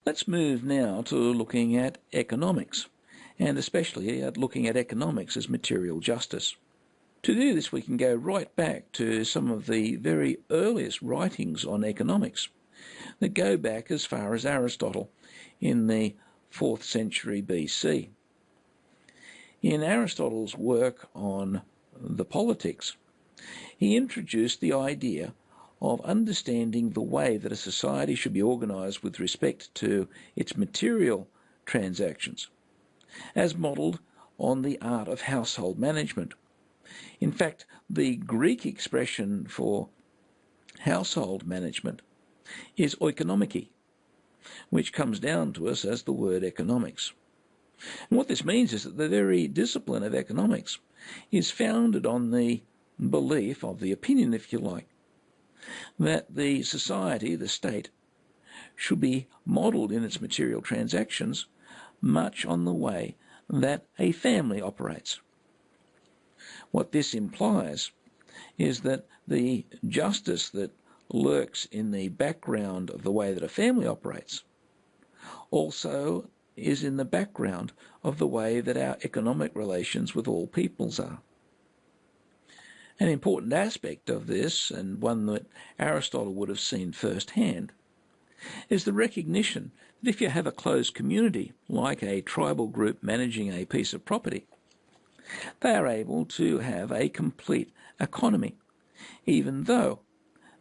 Let's move now to looking at economics, and especially at looking at economics as material justice. To do this, we can go right back to some of the very earliest writings on economics that go back as far as Aristotle in the 4th century BC. In Aristotle's work on the Politics, he introduced the idea of understanding the way that a society should be organised with respect to its material transactions, as modelled on the art of household management. In fact, the Greek expression for household management is oikonomiki, which comes down to us as the word economics. And what this means is that the very discipline of economics is founded on the belief, of the opinion if you like, that the society, the state, should be modelled in its material transactions much on the way that a family operates. What this implies is that the justice that lurks in the background of the way that a family operates also is in the background of the way that our economic relations with all peoples are. An important aspect of this, and one that Aristotle would have seen firsthand, is the recognition that if you have a closed community, like a tribal group managing a piece of property, they are able to have a complete economy, even though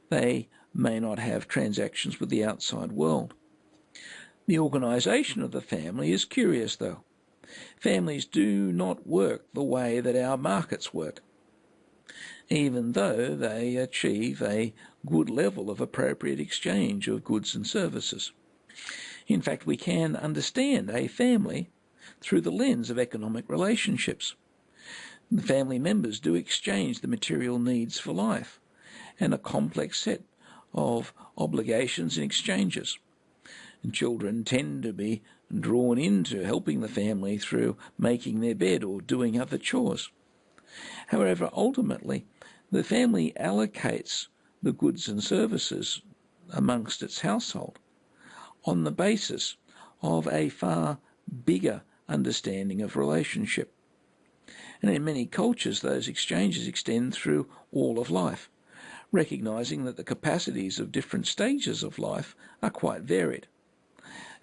they may not have transactions with the outside world. The organisation of the family is curious, though. Families do not work the way that our markets work, even though they achieve a good level of appropriate exchange of goods and services. In fact, we can understand a family through the lens of economic relationships. The family members do exchange the material needs for life and a complex set of obligations and exchanges. And children tend to be drawn into helping the family through making their bed or doing other chores. However, ultimately, the family allocates the goods and services amongst its household on the basis of a far bigger understanding of relationship. And in many cultures, those exchanges extend through all of life, recognising that the capacities of different stages of life are quite varied.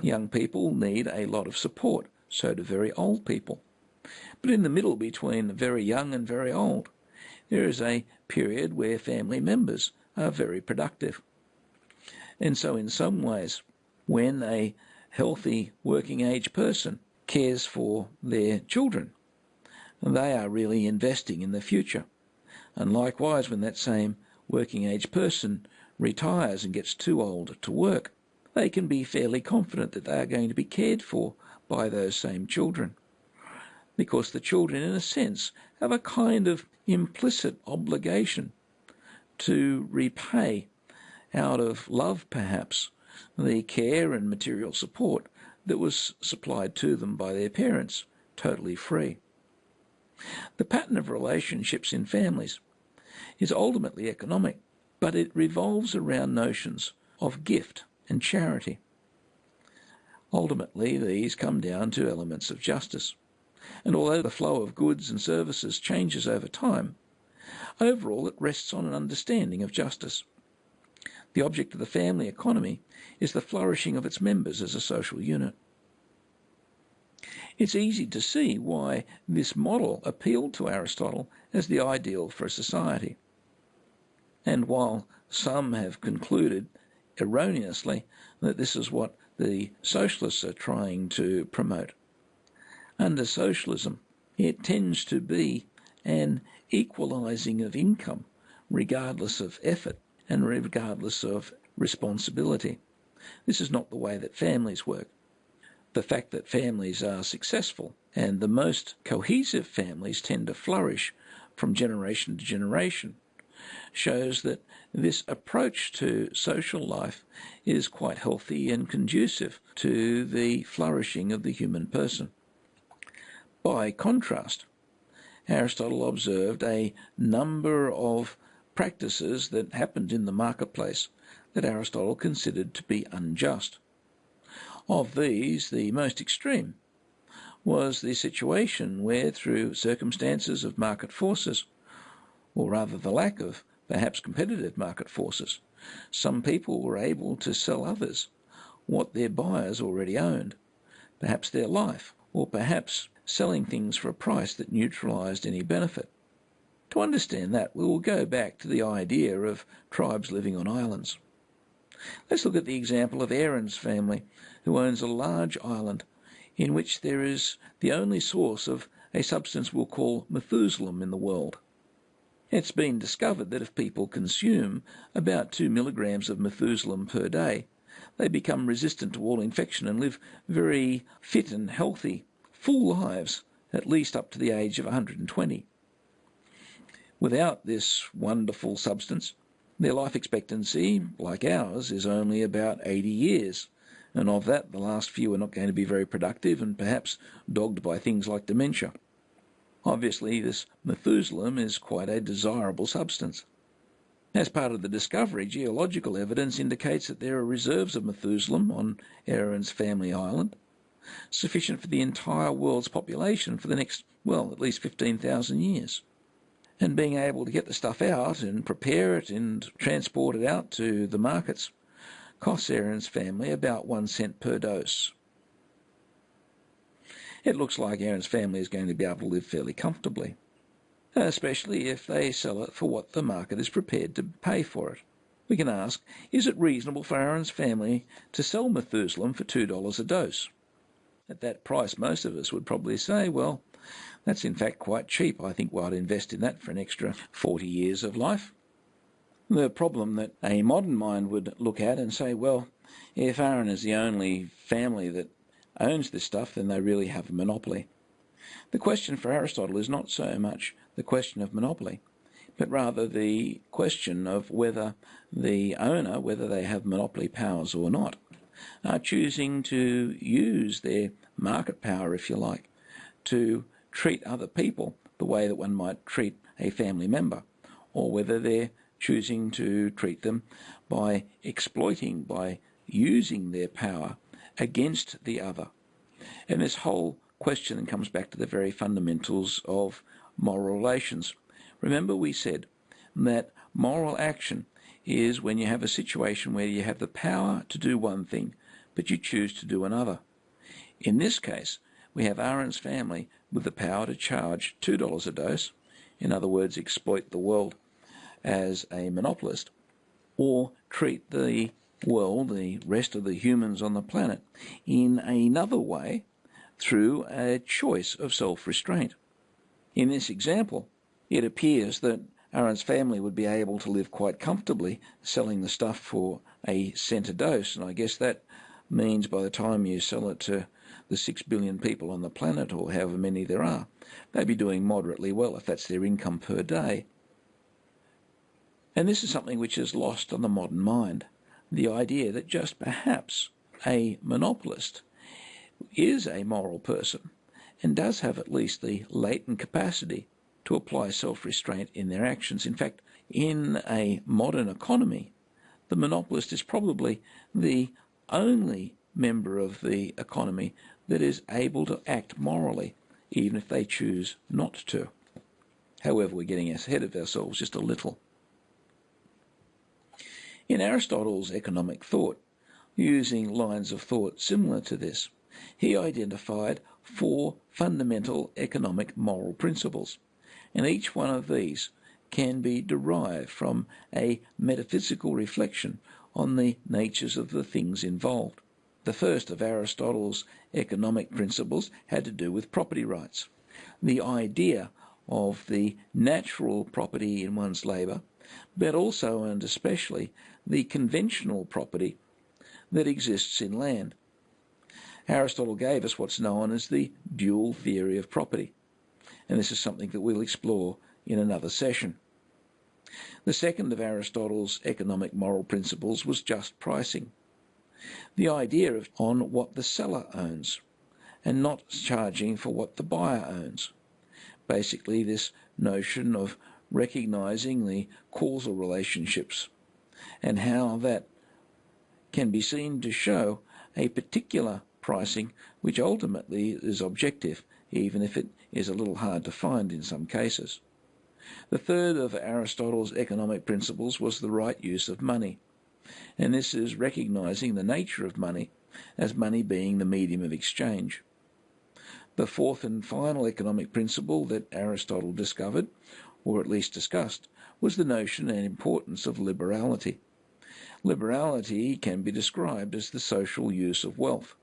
Young people need a lot of support, so do very old people. But in the middle between very young and very old, there is a period where family members are very productive. And so in some ways, when a healthy working age person cares for their children, they are really investing in the future. And likewise, when that same working age person retires and gets too old to work, they can be fairly confident that they are going to be cared for by those same children, because the children, in a sense, have a kind of implicit obligation to repay, out of love perhaps, the care and material support that was supplied to them by their parents, totally free. The pattern of relationships in families is ultimately economic, but it revolves around notions of gift and charity. Ultimately, these come down to elements of justice. And although the flow of goods and services changes over time, overall it rests on an understanding of justice. The object of the family economy is the flourishing of its members as a social unit. It's easy to see why this model appealed to Aristotle as the ideal for a society. And while some have concluded erroneously that this is what the socialists are trying to promote, under socialism it tends to be an equalising of income regardless of effort and regardless of responsibility. This is not the way that families work. The fact that families are successful and the most cohesive families tend to flourish from generation to generation shows that this approach to social life is quite healthy and conducive to the flourishing of the human person. By contrast, Aristotle observed a number of practices that happened in the marketplace that Aristotle considered to be unjust. Of these, the most extreme was the situation where, through circumstances of market forces, or rather the lack of perhaps competitive market forces, some people were able to sell others what their buyers already owned, perhaps their life, or perhaps selling things for a price that neutralised any benefit. To understand that, we will go back to the idea of tribes living on islands. Let's look at the example of Aaron's family, who owns a large island in which there is the only source of a substance we'll call Methuselah in the world. It's been discovered that if people consume about 2 milligrams of Methuselah per day, they become resistant to all infection and live very fit and healthy, full lives, at least up to the age of 120. Without this wonderful substance, their life expectancy, like ours, is only about 80 years, and of that the last few are not going to be very productive and perhaps dogged by things like dementia. Obviously, this Methuselah is quite a desirable substance. As part of the discovery, geological evidence indicates that there are reserves of Methuselah on Aaron's family island, sufficient for the entire world's population for the next, at least 15,000 years. And being able to get the stuff out and prepare it and transport it out to the markets costs Aaron's family about 1 cent per dose. It looks like Aaron's family is going to be able to live fairly comfortably, especially if they sell it for what the market is prepared to pay for it. We can ask, is it reasonable for Aaron's family to sell Methuselah for $2 a dose? At that price, most of us would probably say, well, that's in fact quite cheap. I think I'd invest in that for an extra 40 years of life. The problem that a modern mind would look at and say, well, if Aaron is the only family that owns this stuff, then they really have a monopoly. The question for Aristotle is not so much the question of monopoly, but rather the question of whether the owner, whether they have monopoly powers or not, are choosing to use their market power, if you like, to treat other people the way that one might treat a family member, or whether they're choosing to treat them by exploiting, by using their power against the other. And this whole question then comes back to the very fundamentals of moral relations. Remember, we said that moral action is when you have a situation where you have the power to do one thing, but you choose to do another. In this case, we have Aaron's family with the power to charge $2 a dose, in other words, exploit the world as a monopolist, or treat the world, the rest of the humans on the planet, in another way through a choice of self-restraint. In this example, it appears that Aaron's family would be able to live quite comfortably selling the stuff for a cent a dose, and I guess that means by the time you sell it to the 6 billion people on the planet, or however many there are, they'd be doing moderately well if that's their income per day. And this is something which is lost on the modern mind, the idea that just perhaps a monopolist is a moral person and does have at least the latent capacity to apply self-restraint in their actions. In fact, in a modern economy, the monopolist is probably the only member of the economy that is able to act morally, even if they choose not to. However, we're getting ahead of ourselves just a little. In Aristotle's economic thought, using lines of thought similar to this, he identified 4 fundamental economic moral principles, and each one of these can be derived from a metaphysical reflection on the natures of the things involved. The first of Aristotle's economic principles had to do with property rights, the idea of the natural property in one's labour, but also and especially the conventional property that exists in land. Aristotle gave us what's known as the dual theory of property, and this is something that we'll explore in another session. The second of Aristotle's economic moral principles was just pricing, the idea of on what the seller owns and not charging for what the buyer owns. Basically, this notion of recognizing the causal relationships and how that can be seen to show a particular pricing which ultimately is objective, even if it is a little hard to find in some cases. The third of Aristotle's economic principles was the right use of money, and this is recognizing the nature of money as money being the medium of exchange. The fourth and final economic principle that Aristotle discovered, or at least discussed, was the notion and importance of liberality. Liberality can be described as the social use of wealth.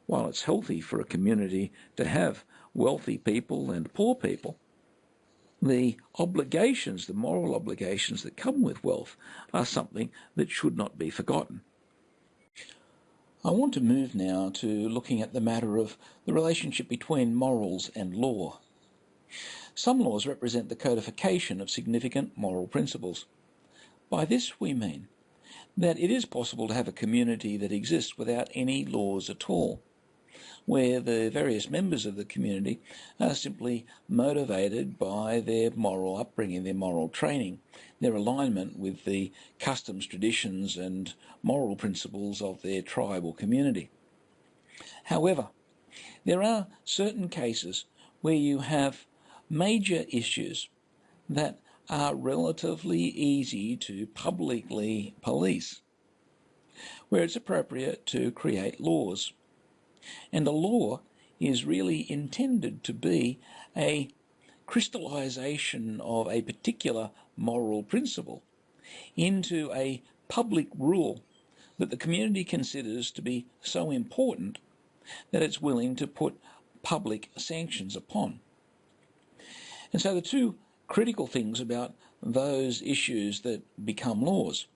While it's healthy for a community to have wealthy people and poor people, the obligations, the moral obligations that come with wealth, are something that should not be forgotten. I want to move now to looking at the matter of the relationship between morals and law. Some laws represent the codification of significant moral principles. By this we mean that it is possible to have a community that exists without any laws at all, where the various members of the community are simply motivated by their moral upbringing, their moral training, their alignment with the customs, traditions and moral principles of their tribe or community. However, there are certain cases where you have major issues that are relatively easy to publicly police, where it's appropriate to create laws. And a law is really intended to be a crystallization of a particular moral principle into a public rule that the community considers to be so important that it's willing to put public sanctions upon. And so the two critical things about those issues that become laws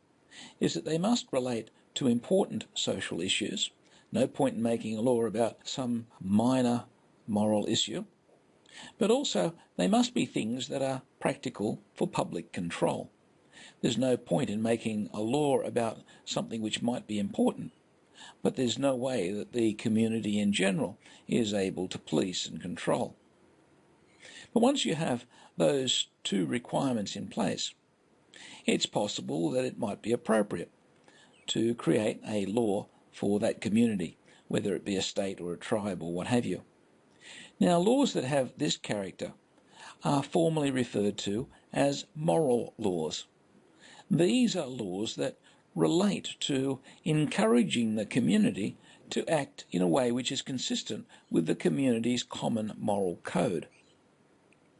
is that they must relate to important social issues. No point in making a law about some minor moral issue, but also they must be things that are practical for public control. There's no point in making a law about something which might be important, but there's no way that the community in general is able to police and control. But once you have those two requirements in place, it's possible that it might be appropriate to create a law for that community, whether it be a state or a tribe or what have you. Now, laws that have this character are formally referred to as moral laws. These are laws that relate to encouraging the community to act in a way which is consistent with the community's common moral code.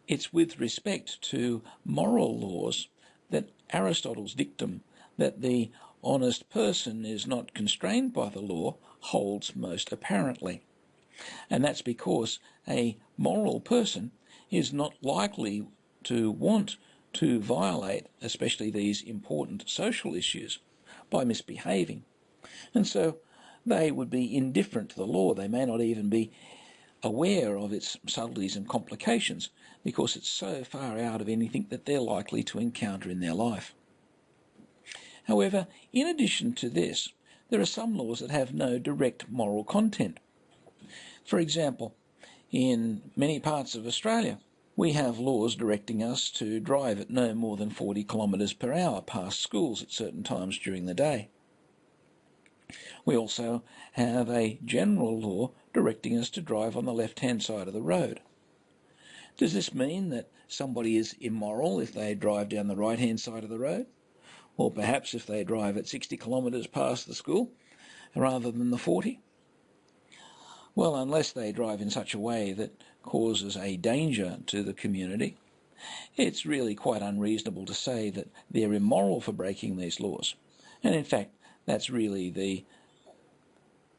It's with respect to moral laws that Aristotle's dictum that the honest person is not constrained by the law holds most apparently. And that's because a moral person is not likely to want to violate, especially these important social issues, by misbehaving. And so they would be indifferent to the law. They may not even be aware of its subtleties and complications because it's so far out of anything that they're likely to encounter in their life. However, in addition to this, there are some laws that have no direct moral content. For example, in many parts of Australia, we have laws directing us to drive at no more than 40 kilometres per hour past schools at certain times during the day. We also have a general law directing us to drive on the left-hand side of the road. Does this mean that somebody is immoral if they drive down the right-hand side of the road? Or perhaps if they drive at 60 kilometres past the school rather than the 40? Well, unless they drive in such a way that causes a danger to the community, it's really quite unreasonable to say that they're immoral for breaking these laws. And in fact, that's really the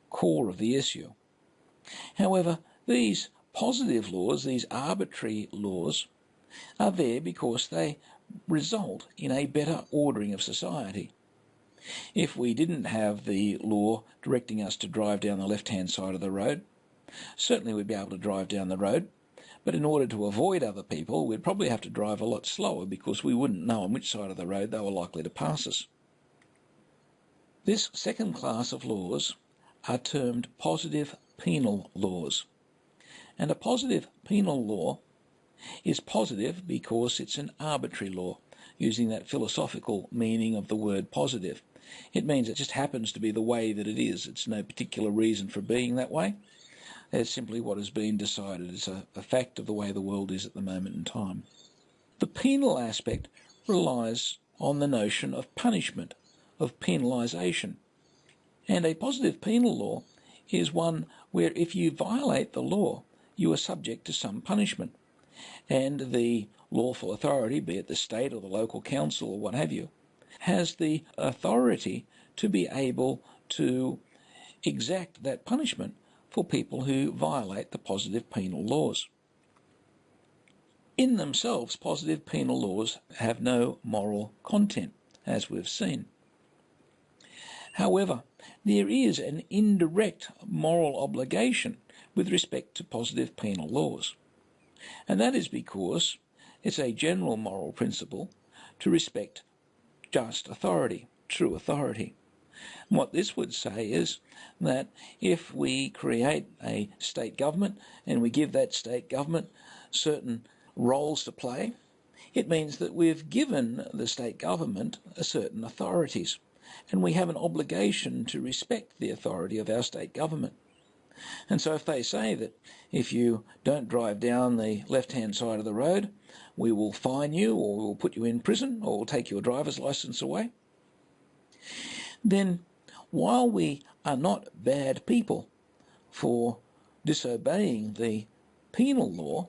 core of the issue. However, these positive laws, these arbitrary laws, are there because they result in a better ordering of society. If we didn't have the law directing us to drive down the left-hand side of the road, certainly we'd be able to drive down the road, but in order to avoid other people, we'd probably have to drive a lot slower because we wouldn't know on which side of the road they were likely to pass us. This second class of laws are termed positive penal laws. And a positive penal law is positive because it's an arbitrary law, using that philosophical meaning of the word positive. It means it just happens to be the way that it is. It's no particular reason for being that way. It's simply what has been decided. It's a fact of the way the world is at the moment in time. The penal aspect relies on the notion of punishment, of penalisation. And a positive penal law is one where if you violate the law, you are subject to some punishment. And the lawful authority, be it the state or the local council or what have you, has the authority to be able to exact that punishment for people who violate the positive penal laws. In themselves, positive penal laws have no moral content, as we've seen. However, there is an indirect moral obligation with respect to positive penal laws, and that is because it's a general moral principle to respect just authority, true authority. And what this would say is that if we create a state government and we give that state government certain roles to play, it means that we've given the state government certain authorities, and we have an obligation to respect the authority of our state government. And so if they say that if you don't drive down the left-hand side of the road, we will fine you, or we'll put you in prison, or we'll take your driver's license away, then while we are not bad people for disobeying the penal law,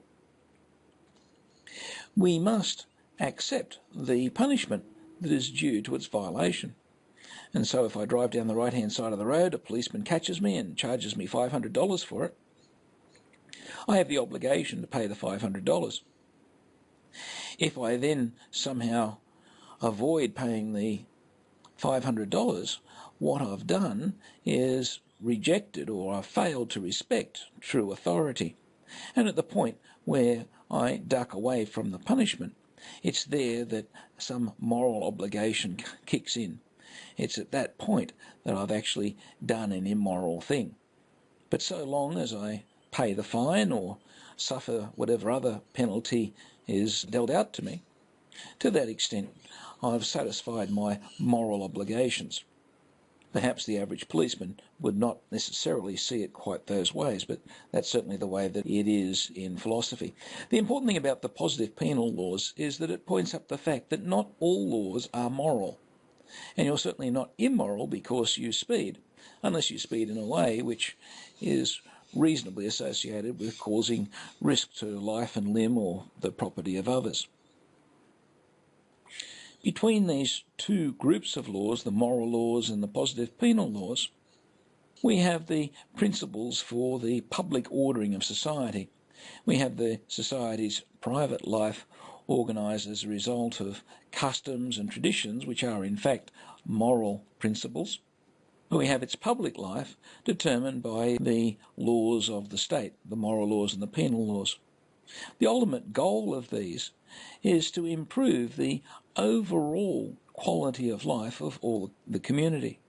we must accept the punishment that is due to its violation. And so if I drive down the right-hand side of the road, a policeman catches me and charges me $500 for it, I have the obligation to pay the $500. If I then somehow avoid paying the $500, what I've done is rejected, or I've failed to respect true authority. And at the point where I duck away from the punishment, it's there that some moral obligation kicks in. It's at that point that I've actually done an immoral thing. But so long as I pay the fine or suffer whatever other penalty is dealt out to me, to that extent I've satisfied my moral obligations. Perhaps the average policeman would not necessarily see it quite those ways, but that's certainly the way that it is in philosophy. The important thing about the positive penal laws is that it points up the fact that not all laws are moral. And you're certainly not immoral because you speed, unless you speed in a way which is reasonably associated with causing risk to life and limb or the property of others. Between these two groups of laws, the moral laws and the positive penal laws, we have the principles for the public ordering of society. We have the society's private life organised as a result of customs and traditions, which are in fact moral principles. We have its public life determined by the laws of the state, the moral laws and the penal laws. The ultimate goal of these is to improve the overall quality of life of all the community.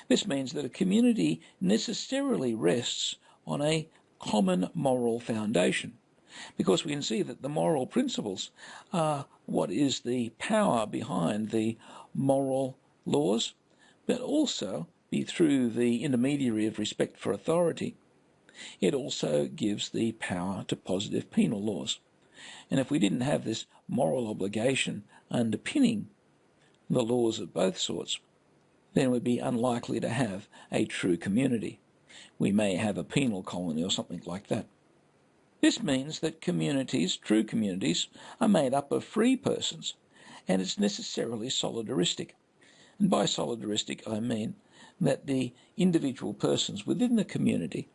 This means that a community necessarily rests on a common moral foundation, because we can see that the moral principles are what is the power behind the moral laws, but also, be through the intermediary of respect for authority, it also gives the power to positive penal laws. And if we didn't have this moral obligation underpinning the laws of both sorts, then we'd be unlikely to have a true community. We may have a penal colony or something like that. This means that communities, true communities, are made up of free persons, and it's necessarily solidaristic. And by solidaristic I mean that the individual persons within the community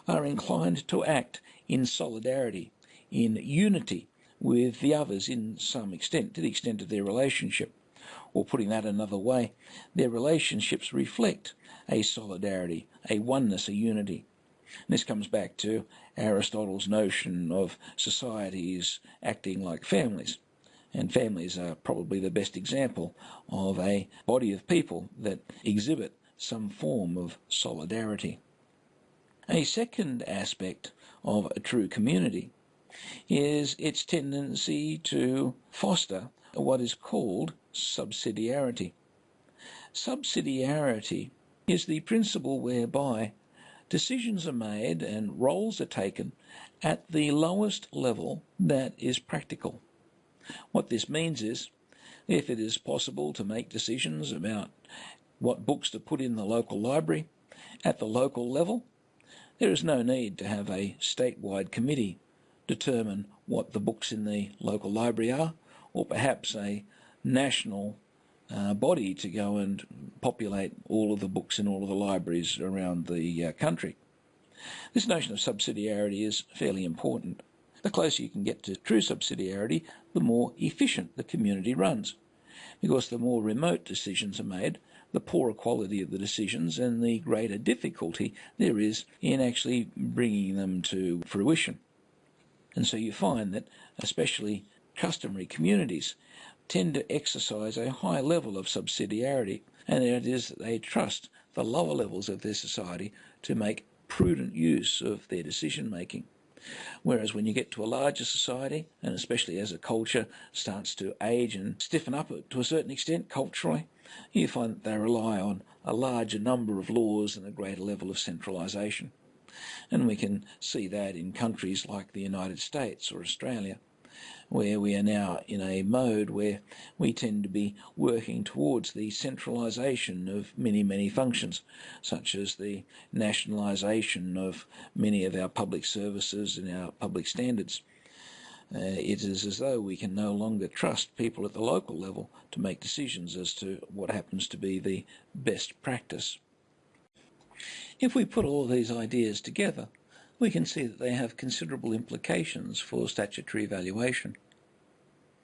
are inclined to act in solidarity, in unity with the others in some extent, to the extent of their relationship. Or putting that another way, their relationships reflect a solidarity, a oneness, a unity. And this comes back to Aristotle's notion of societies acting like families. And families are probably the best example of a body of people that exhibit some form of solidarity. A second aspect of a true community is its tendency to foster what is called subsidiarity. Subsidiarity is the principle whereby decisions are made and roles are taken at the lowest level that is practical. What this means is, if it is possible to make decisions about what books to put in the local library at the local level, there is no need to have a statewide committee determine what the books in the local library are, or perhaps a national body to go and populate all of the books in all of the libraries around the country. This notion of subsidiarity is fairly important. The closer you can get to true subsidiarity, the more efficient the community runs, because the more remote decisions are made, the poorer quality of the decisions and the greater difficulty there is in actually bringing them to fruition. And so you find that especially customary communities tend to exercise a high level of subsidiarity, and that is that they trust the lower levels of their society to make prudent use of their decision making. Whereas when you get to a larger society, and especially as a culture starts to age and stiffen up to a certain extent culturally, you find that they rely on a larger number of laws and a greater level of centralisation. And we can see that in countries like the United States or Australia, where we are now in a mode where we tend to be working towards the centralisation of many, many functions, such as the nationalisation of many of our public services and our public standards. It is as though we can no longer trust people at the local level to make decisions as to what happens to be the best practice. If we put all these ideas together, we can see that they have considerable implications for statutory valuation.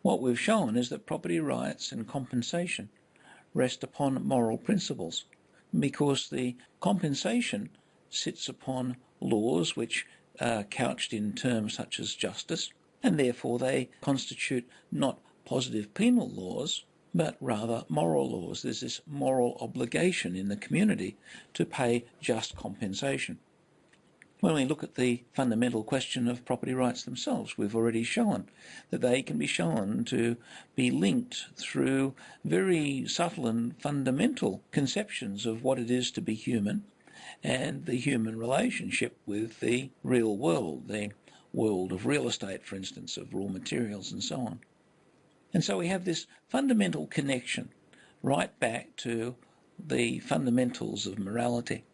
What we've shown is that property rights and compensation rest upon moral principles, because the compensation sits upon laws which are couched in terms such as justice, and therefore they constitute not positive penal laws, but rather moral laws. There's this moral obligation in the community to pay just compensation. When we look at the fundamental question of property rights themselves, we've already shown that they can be shown to be linked through very subtle and fundamental conceptions of what it is to be human and the human relationship with the real world, the world of real estate, for instance, of raw materials and so on. And so we have this fundamental connection right back to the fundamentals of morality.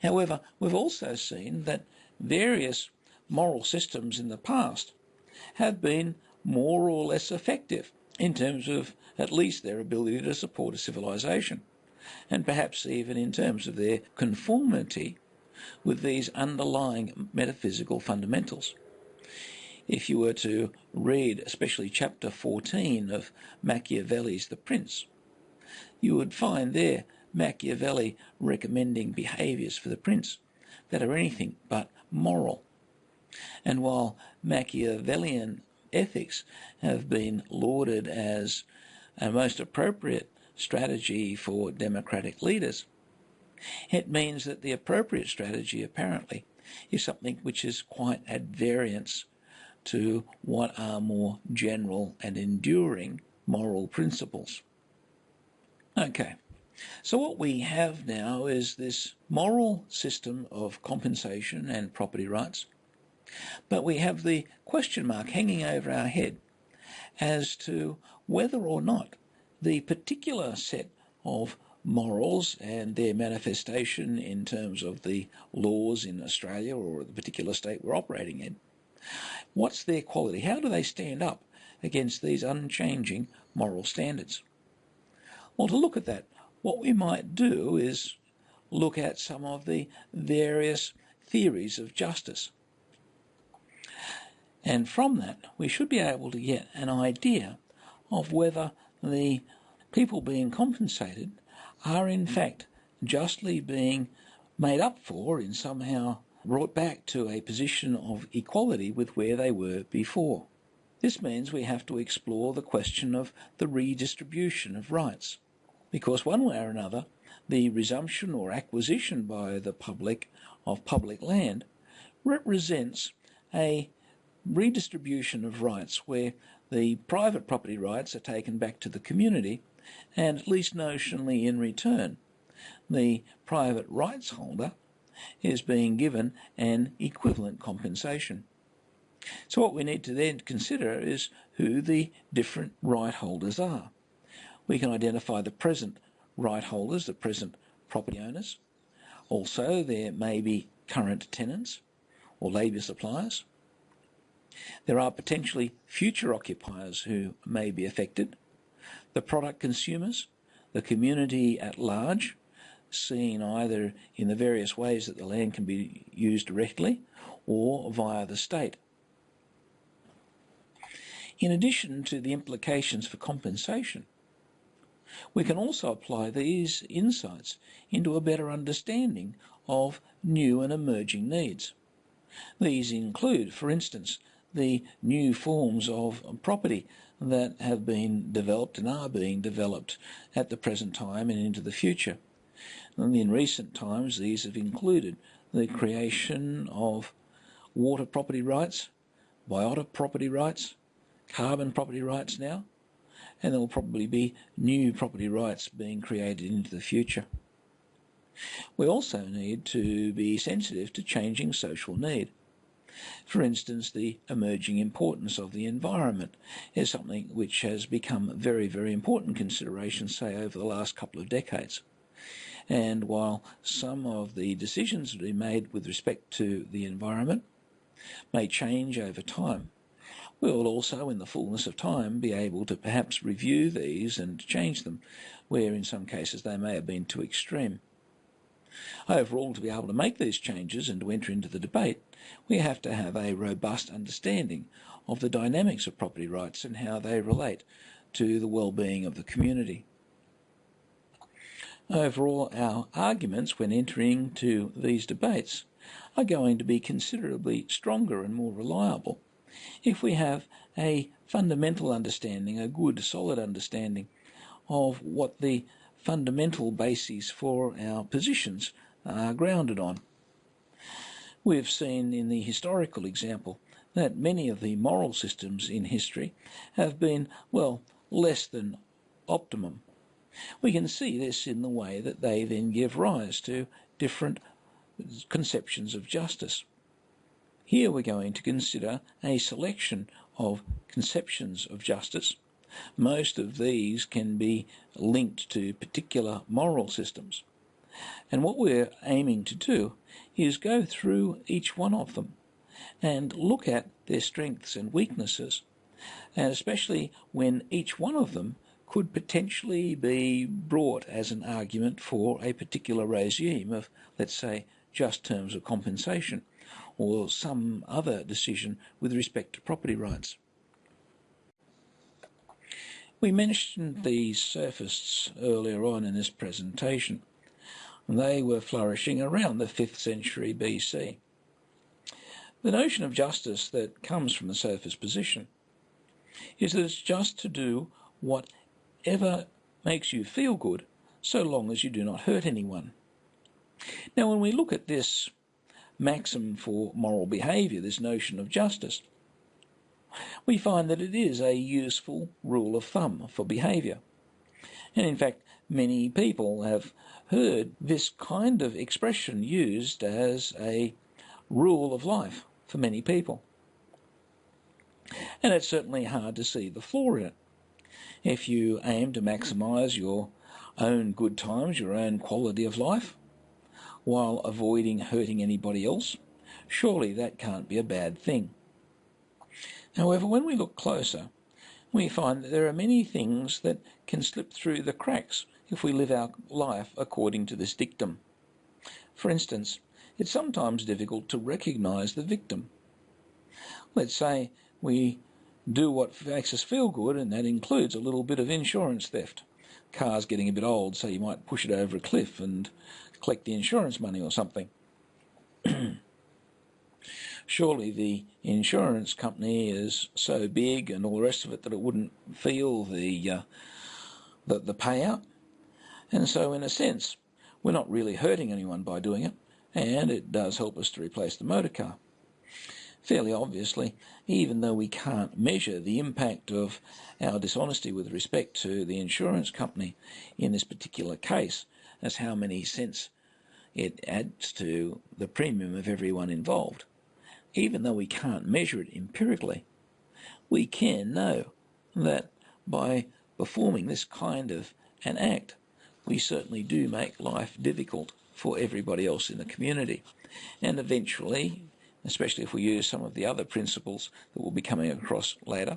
However, we've also seen that various moral systems in the past have been more or less effective in terms of at least their ability to support a civilization, and perhaps even in terms of their conformity with these underlying metaphysical fundamentals. If you were to read especially chapter 14 of Machiavelli's The Prince, you would find there Machiavelli recommending behaviours for the prince that are anything but moral. And while Machiavellian ethics have been lauded as a most appropriate strategy for democratic leaders, it means that the appropriate strategy apparently is something which is quite at variance to what are more general and enduring moral principles. Okay, so what we have now is this moral system of compensation and property rights, but we have the question mark hanging over our head as to whether or not the particular set of morals and their manifestation in terms of the laws in Australia or the particular state we're operating in, what's their quality? How do they stand up against these unchanging moral standards? Well, to look at that, what we might do is look at some of the various theories of justice. And from that, we should be able to get an idea of whether the people being compensated are in fact justly being made up for and somehow brought back to a position of equality with where they were before. This means we have to explore the question of the redistribution of rights, because one way or another, the resumption or acquisition by the public of public land represents a redistribution of rights where the private property rights are taken back to the community and at least notionally in return, the private rights holder is being given an equivalent compensation. So what we need to then consider is who the different right holders are. We can identify the present right holders, the present property owners. Also, there may be current tenants or labour suppliers. There are potentially future occupiers who may be affected, the product consumers, the community at large, seen either in the various ways that the land can be used directly or via the state. In addition to the implications for compensation, we can also apply these insights into a better understanding of new and emerging needs. These include, for instance, the new forms of property that have been developed and are being developed at the present time and into the future. And in recent times, these have included the creation of water property rights, biota property rights, carbon property rights now, and there will probably be new property rights being created into the future. We also need to be sensitive to changing social need. For instance, the emerging importance of the environment is something which has become very, very important consideration, say, over the last couple of decades. And while some of the decisions that are made with respect to the environment may change over time, we will also, in the fullness of time, be able to perhaps review these and change them, where in some cases they may have been too extreme. Overall, to be able to make these changes and to enter into the debate, we have to have a robust understanding of the dynamics of property rights and how they relate to the well-being of the community. Overall, our arguments when entering to these debates are going to be considerably stronger and more reliable if we have a fundamental understanding, a good, solid understanding of what the fundamental bases for our positions are grounded on. We've seen in the historical example that many of the moral systems in history have been, well, less than optimum. We can see this in the way that they then give rise to different conceptions of justice. Here we're going to consider a selection of conceptions of justice. Most of these can be linked to particular moral systems. And what we're aiming to do is go through each one of them and look at their strengths and weaknesses, and especially when each one of them could potentially be brought as an argument for a particular regime of, let's say, just terms of compensation or some other decision with respect to property rights. We mentioned the sophists earlier on in this presentation. They were flourishing around the 5th century BC. The notion of justice that comes from the sophist position is that it's just to do whatever makes you feel good so long as you do not hurt anyone. Now, when we look at this maxim for moral behaviour, this notion of justice, we find that it is a useful rule of thumb for behaviour. And in fact, many people have heard this kind of expression used as a rule of life for many people. And it's certainly hard to see the flaw in it. If you aim to maximise your own good times, your own quality of life, while avoiding hurting anybody else, surely that can't be a bad thing. However, when we look closer, we find that there are many things that can slip through the cracks if we live our life according to this dictum. For instance, it's sometimes difficult to recognise the victim. Let's say we do what makes us feel good, and that includes a little bit of insurance theft. Car's getting a bit old, so you might push it over a cliff and collect the insurance money or something. Surely the insurance company is so big and all the rest of it that it wouldn't feel the payout. And so in a sense, we're not really hurting anyone by doing it, and it does help us to replace the motor car. Fairly obviously, even though we can't measure the impact of our dishonesty with respect to the insurance company in this particular case, as how many cents it adds to the premium of everyone involved, even though we can't measure it empirically, we can know that by performing this kind of an act, we certainly do make life difficult for everybody else in the community. And eventually, especially if we use some of the other principles that we'll be coming across later,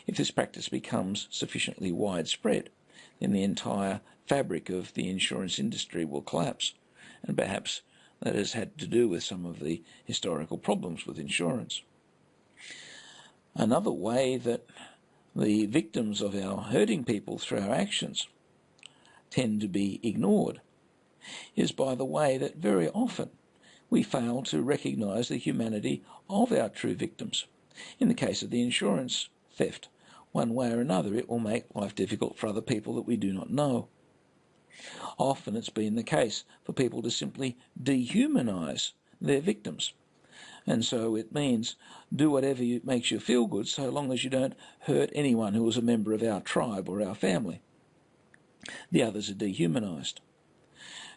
if this practice becomes sufficiently widespread, then the entire fabric of the insurance industry will collapse. And perhaps that has had to do with some of the historical problems with insurance. Another way that the victims of our hurting people through our actions tend to be ignored is by the way that very often we fail to recognise the humanity of our true victims. In the case of the insurance theft, one way or another it will make life difficult for other people that we do not know. Often it's been the case for people to simply dehumanise their victims. And so it means do whatever makes you feel good so long as you don't hurt anyone who is a member of our tribe or our family. The others are dehumanised.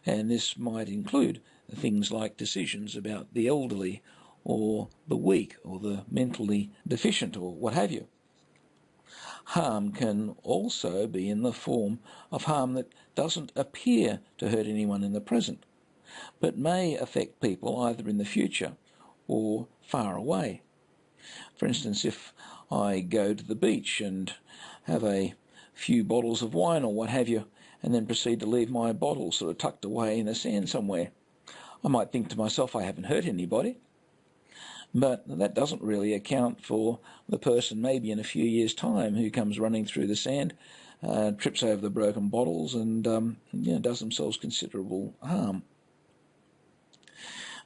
And this might include things like decisions about the elderly or the weak or the mentally deficient or what have you. Harm can also be in the form of harm that doesn't appear to hurt anyone in the present, but may affect people either in the future or far away. For instance, if I go to the beach and have a few bottles of wine or what have you, and then proceed to leave my bottle sort of tucked away in the sand somewhere, I might think to myself, I haven't hurt anybody. But that doesn't really account for the person maybe in a few years' time who comes running through the sand, trips over the broken bottles and does themselves considerable harm.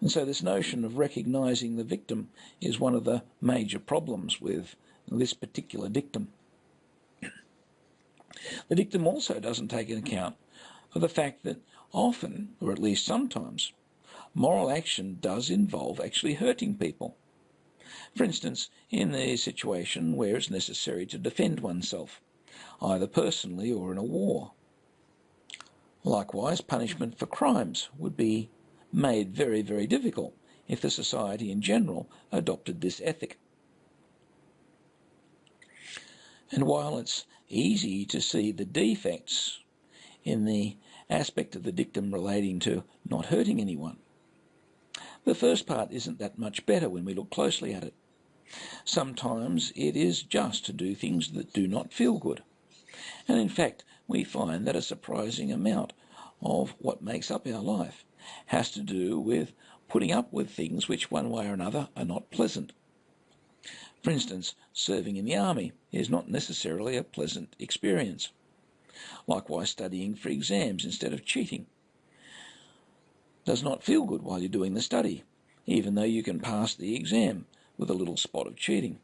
And so this notion of recognising the victim is one of the major problems with this particular dictum. The dictum also doesn't take into account of the fact that often, or at least sometimes, moral action does involve actually hurting people. For instance, in a situation where it's necessary to defend oneself, either personally or in a war. Likewise, punishment for crimes would be made very, very difficult if the society in general adopted this ethic. And while it's easy to see the defects in the aspect of the dictum relating to not hurting anyone, the first part isn't that much better when we look closely at it. Sometimes it is just to do things that do not feel good. And in fact, we find that a surprising amount of what makes up our life has to do with putting up with things which one way or another are not pleasant. For instance, serving in the army is not necessarily a pleasant experience. Likewise, studying for exams instead of cheating does not feel good while you're doing the study, even though you can pass the exam with a little spot of cheating.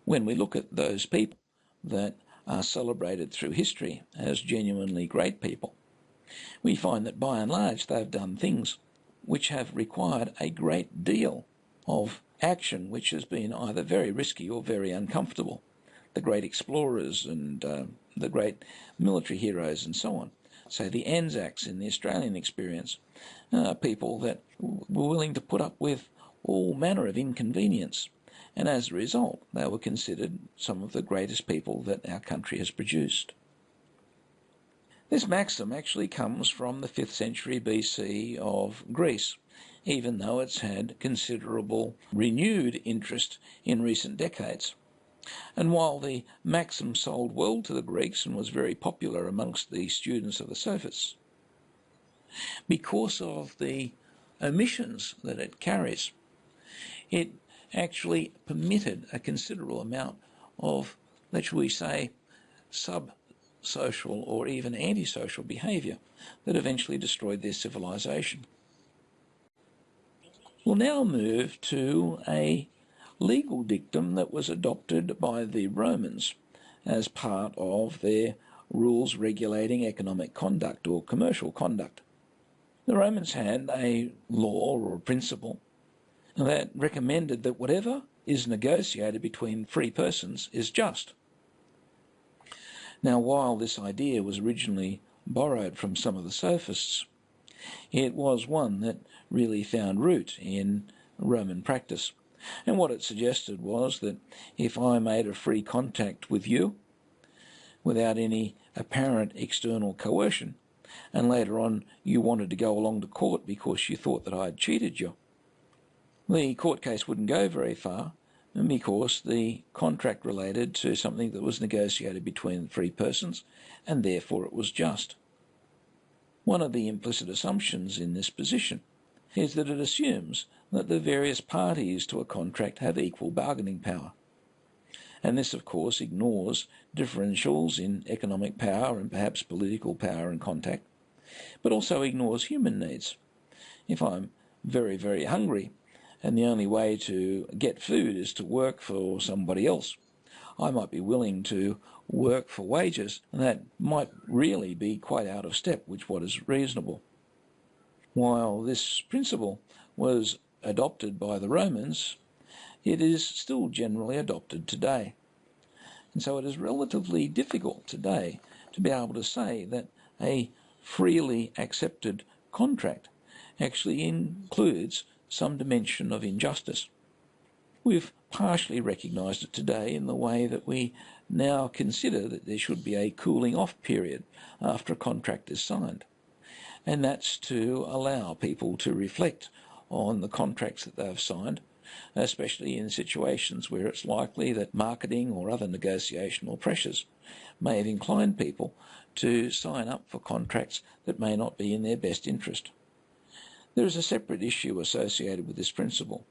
When we look at those people that are celebrated through history as genuinely great people, we find that by and large they've done things which have required a great deal of action which has been either very risky or very uncomfortable. The great explorers and the great military heroes and so on. So the Anzacs in the Australian experience, people that were willing to put up with all manner of inconvenience, and as a result they were considered some of the greatest people that our country has produced. This maxim actually comes from the 5th century BC of Greece, even though it's had considerable renewed interest in recent decades. And while the maxim sold well to the Greeks and was very popular amongst the students of the sophists, because of the omissions that it carries, it actually permitted a considerable amount of, let's we say, sub-social or even antisocial behaviour that eventually destroyed their civilization. We'll now move to a legal dictum that was adopted by the Romans as part of their rules regulating economic conduct or commercial conduct. The Romans had a law or a principle that recommended that whatever is negotiated between free persons is just. Now, while this idea was originally borrowed from some of the sophists, it was one that really found root in Roman practice. And what it suggested was that if I made a free contact with you without any apparent external coercion, and later on you wanted to go along to court because you thought that I had cheated you, the court case wouldn't go very far, and because the contract related to something that was negotiated between free persons, and therefore it was just. One of the implicit assumptions in this position is that it assumes that the various parties to a contract have equal bargaining power. And this, of course, ignores differentials in economic power and perhaps political power and contact, but also ignores human needs. If I'm very, very hungry, and the only way to get food is to work for somebody else, I might be willing to work for wages, and that might really be quite out of step with what is reasonable. While this principle was adopted by the Romans, it is still generally adopted today. And so it is relatively difficult today to be able to say that a freely accepted contract actually includes some dimension of injustice. We've partially recognised it today in the way that we now consider that there should be a cooling off period after a contract is signed. And that's to allow people to reflect on the contracts that they've signed, especially in situations where it's likely that marketing or other negotiational pressures may have inclined people to sign up for contracts that may not be in their best interest. There is a separate issue associated with this principle,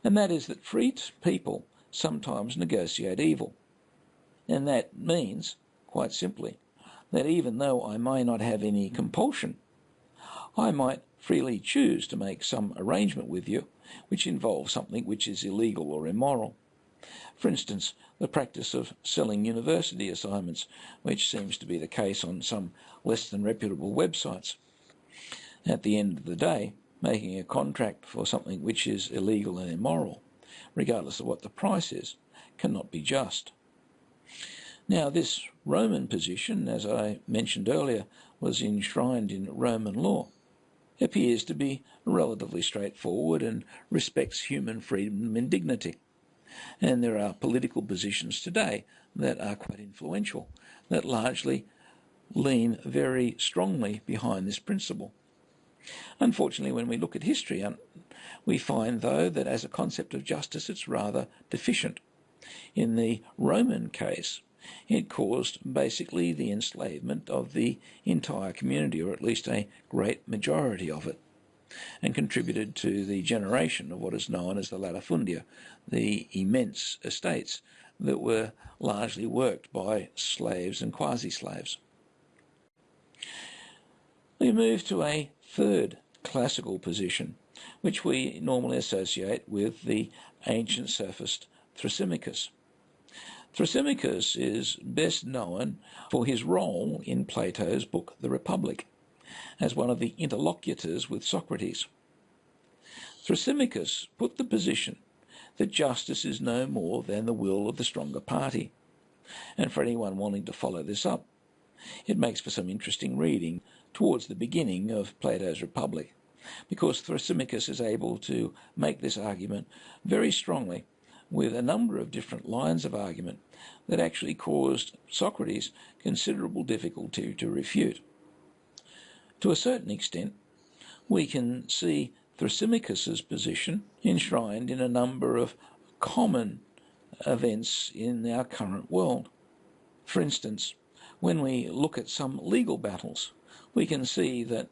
and that is that free people sometimes negotiate evil. And that means, quite simply, that even though I may not have any compulsion, I might freely choose to make some arrangement with you which involves something which is illegal or immoral. For instance, the practice of selling university assignments, which seems to be the case on some less than reputable websites. At the end of the day, making a contract for something which is illegal and immoral, regardless of what the price is, cannot be just. Now, this Roman position, as I mentioned earlier, was enshrined in Roman law, appears to be relatively straightforward and respects human freedom and dignity. And there are political positions today that are quite influential, that largely lean very strongly behind this principle. Unfortunately, when we look at history, we find, though, that as a concept of justice, it's rather deficient. In the Roman case, it caused basically the enslavement of the entire community, or at least a great majority of it, and contributed to the generation of what is known as the latifundia, the immense estates that were largely worked by slaves and quasi-slaves. We move to a third classical position, which we normally associate with the ancient sophist Thrasymachus. Thrasymachus is best known for his role in Plato's book The Republic, as one of the interlocutors with Socrates. Thrasymachus put the position that justice is no more than the will of the stronger party, and for anyone wanting to follow this up, it makes for some interesting reading towards the beginning of Plato's Republic, because Thrasymachus is able to make this argument very strongly with a number of different lines of argument that actually caused Socrates considerable difficulty to refute. To a certain extent, we can see Thrasymachus's position enshrined in a number of common events in our current world. For instance, when we look at some legal battles, we can see that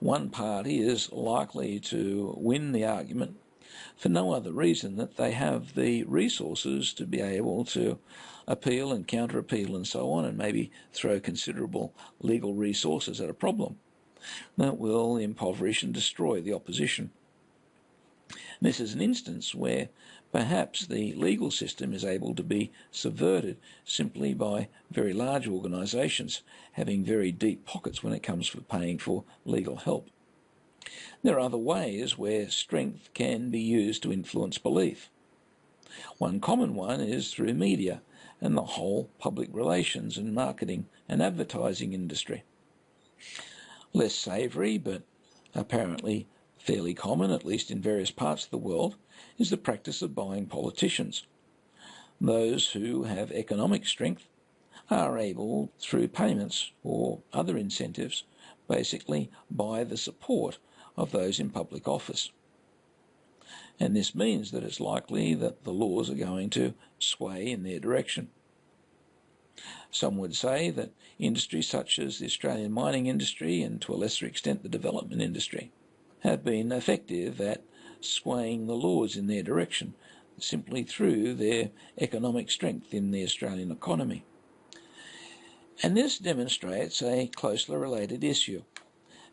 one party is likely to win the argument for no other reason that they have the resources to be able to appeal and counter-appeal and so on, and maybe throw considerable legal resources at a problem that will impoverish and destroy the opposition. This is an instance where perhaps the legal system is able to be subverted simply by very large organisations having very deep pockets when it comes to paying for legal help. There are other ways where strength can be used to influence belief. One common one is through media and the whole public relations and marketing and advertising industry. Less savoury, but apparently fairly common, at least in various parts of the world, is the practice of buying politicians. Those who have economic strength are able, through payments or other incentives, basically buy the support of those in public office. And this means that it's likely that the laws are going to sway in their direction. Some would say that industries such as the Australian mining industry and to a lesser extent the development industry have been effective at swaying the laws in their direction simply through their economic strength in the Australian economy. And this demonstrates a closely related issue,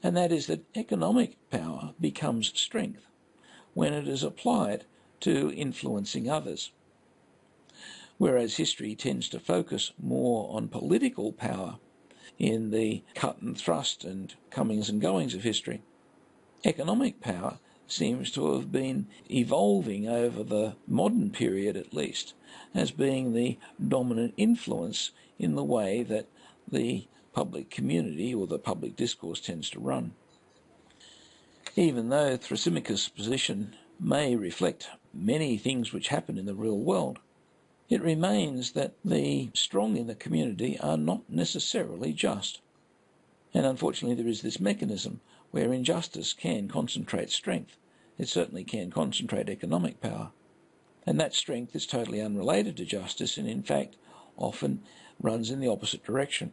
and that is that economic power becomes strength when it is applied to influencing others, whereas history tends to focus more on political power in the cut and thrust and comings and goings of history. Economic power seems to have been evolving over the modern period at least as being the dominant influence in the way that the public community or the public discourse tends to run. Even though Thrasymachus' position may reflect many things which happen in the real world, it remains that the strong in the community are not necessarily just. And unfortunately there is this mechanism where injustice can concentrate strength. It certainly can concentrate economic power. And that strength is totally unrelated to justice and in fact often runs in the opposite direction.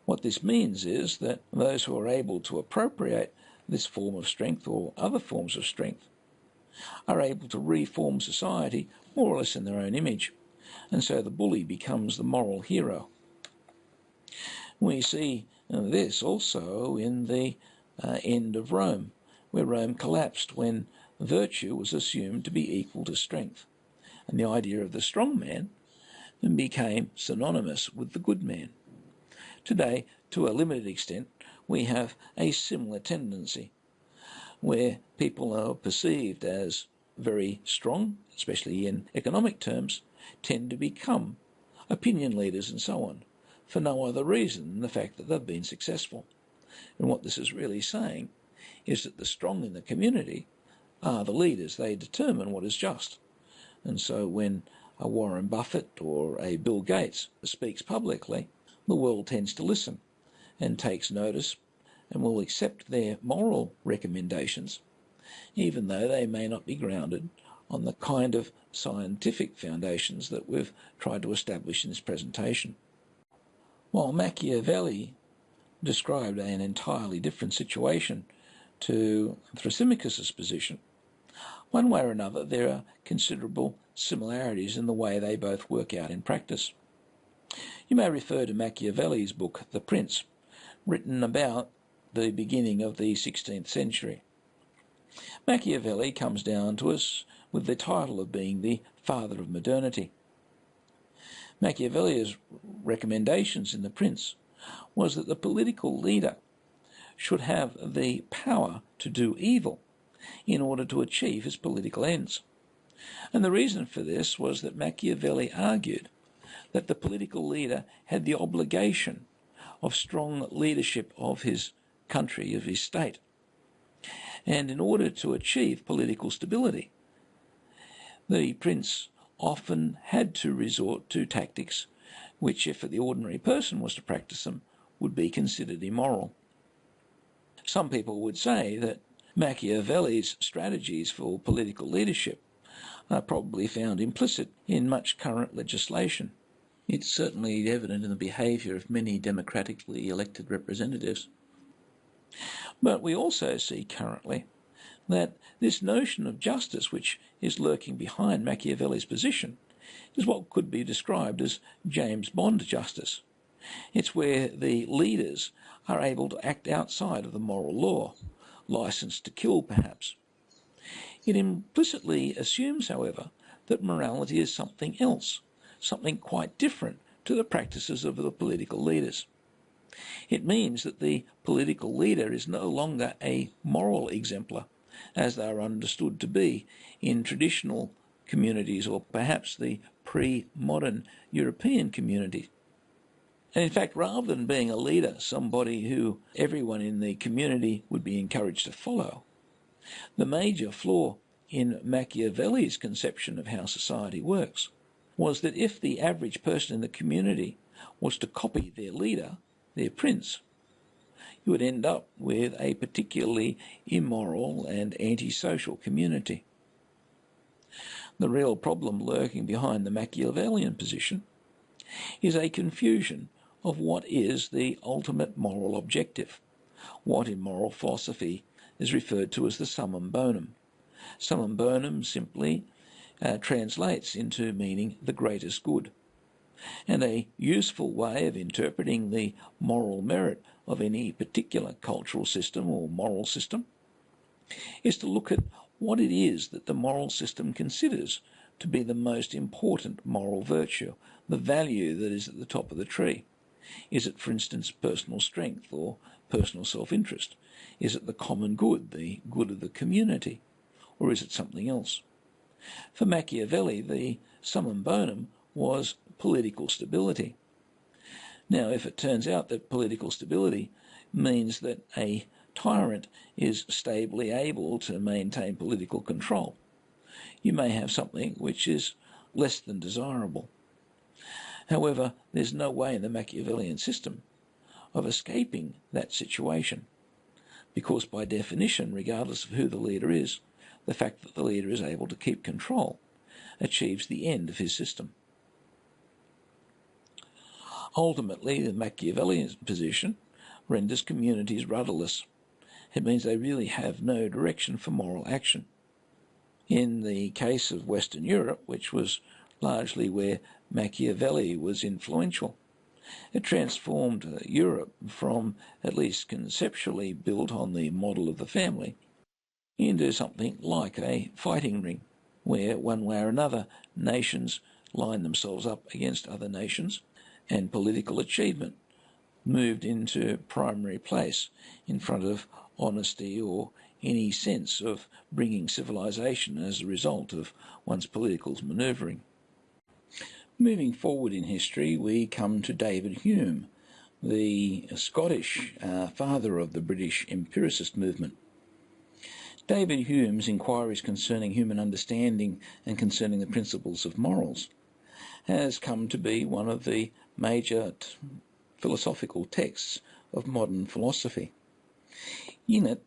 What this means is that those who are able to appropriate this form of strength or other forms of strength are able to reform society more or less in their own image, and so the bully becomes the moral hero. We see this also in the end of Rome, where Rome collapsed when virtue was assumed to be equal to strength, and the idea of the strong man became synonymous with the good man. Today, to a limited extent, we have a similar tendency, where people are perceived as very strong, especially in economic terms, tend to become opinion leaders and so on, for no other reason than the fact that they've been successful. And what this is really saying is that the strong in the community are the leaders. They determine what is just. And so when a Warren Buffett or a Bill Gates speaks publicly, the world tends to listen and takes notice and will accept their moral recommendations, even though they may not be grounded on the kind of scientific foundations that we've tried to establish in this presentation. While Machiavelli described an entirely different situation to Thrasymachus' position, one way or another there are considerable similarities in the way they both work out in practice. You may refer to Machiavelli's book, The Prince, written about the beginning of the 16th century. Machiavelli comes down to us with the title of being the father of modernity. Machiavelli's recommendations in The Prince was that the political leader should have the power to do evil in order to achieve his political ends. And the reason for this was that Machiavelli argued that the political leader had the obligation of strong leadership of his country, of his state. And in order to achieve political stability, the prince often had to resort to tactics which, if the ordinary person was to practice them, would be considered immoral. Some people would say that Machiavelli's strategies for political leadership are probably found implicit in much current legislation. It's certainly evident in the behaviour of many democratically elected representatives. But we also see currently that this notion of justice, which is lurking behind Machiavelli's position, is what could be described as James Bond justice. It's where the leaders are able to act outside of the moral law, licensed to kill perhaps. It implicitly assumes, however, that morality is something else, something quite different to the practices of the political leaders. It means that the political leader is no longer a moral exemplar, as they are understood to be in traditional communities, or perhaps the pre-modern European community. And in fact, rather than being a leader, somebody who everyone in the community would be encouraged to follow, the major flaw in Machiavelli's conception of how society works was that if the average person in the community was to copy their leader, their prince, you would end up with a particularly immoral and antisocial community. The real problem lurking behind the Machiavellian position is a confusion of what is the ultimate moral objective, what in moral philosophy is referred to as the summum bonum. Summum bonum simply translates into meaning the greatest good. And a useful way of interpreting the moral merit of any particular cultural system or moral system is to look at what it is that the moral system considers to be the most important moral virtue, the value that is at the top of the tree. Is it, for instance, personal strength or personal self-interest? Is it the common good, the good of the community? Or is it something else? For Machiavelli, the summum bonum was political stability. Now, if it turns out that political stability means that a tyrant is stably able to maintain political control, you may have something which is less than desirable. However, there's no way in the Machiavellian system of escaping that situation, because by definition, regardless of who the leader is, the fact that the leader is able to keep control achieves the end of his system. Ultimately, the Machiavellian position renders communities rudderless. It means they really have no direction for moral action. In the case of Western Europe, which was largely where Machiavelli was influential, it transformed Europe from, at least conceptually built on the model of the family, into something like a fighting ring, where one way or another nations line themselves up against other nations, and political achievement moved into primary place in front of honesty or any sense of bringing civilization as a result of one's political manoeuvring. Moving forward in history, we come to David Hume, the Scottish father of the British empiricist movement. David Hume's inquiries concerning human understanding and concerning the principles of morals has come to be one of the major philosophical texts of modern philosophy. In it,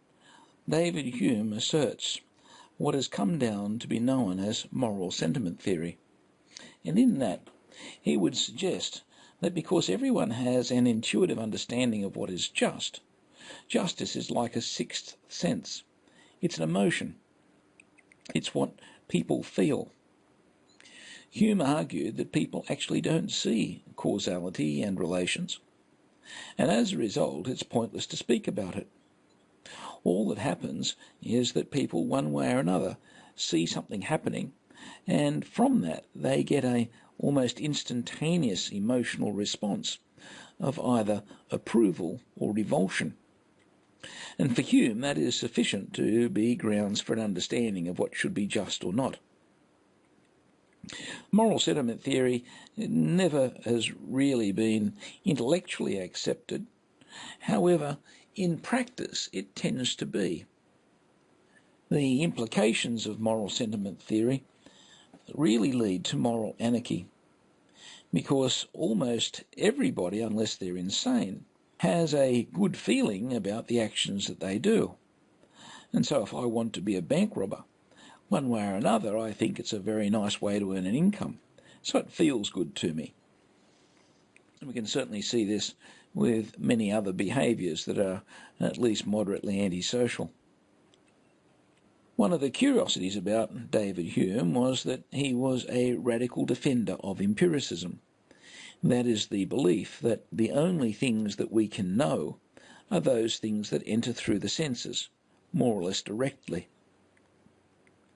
David Hume asserts what has come down to be known as moral sentiment theory. And in that, he would suggest that because everyone has an intuitive understanding of what is just, justice is like a sixth sense. It's an emotion. It's what people feel. Hume argued that people actually don't see causality and relations, and as a result, it's pointless to speak about it. All that happens is that people, one way or another, see something happening, and from that they get a almost instantaneous emotional response of either approval or revulsion. And for Hume, that is sufficient to be grounds for an understanding of what should be just or not. Moral sentiment theory never has really been intellectually accepted. However, in practice, it tends to be. The implications of moral sentiment theory really lead to moral anarchy, because almost everybody, unless they're insane, has a good feeling about the actions that they do. And so if I want to be a bank robber, one way or another, I think it's a very nice way to earn an income. So it feels good to me. And we can certainly see this with many other behaviours that are at least moderately antisocial. One of the curiosities about David Hume was that he was a radical defender of empiricism. That is the belief that the only things that we can know are those things that enter through the senses, more or less directly.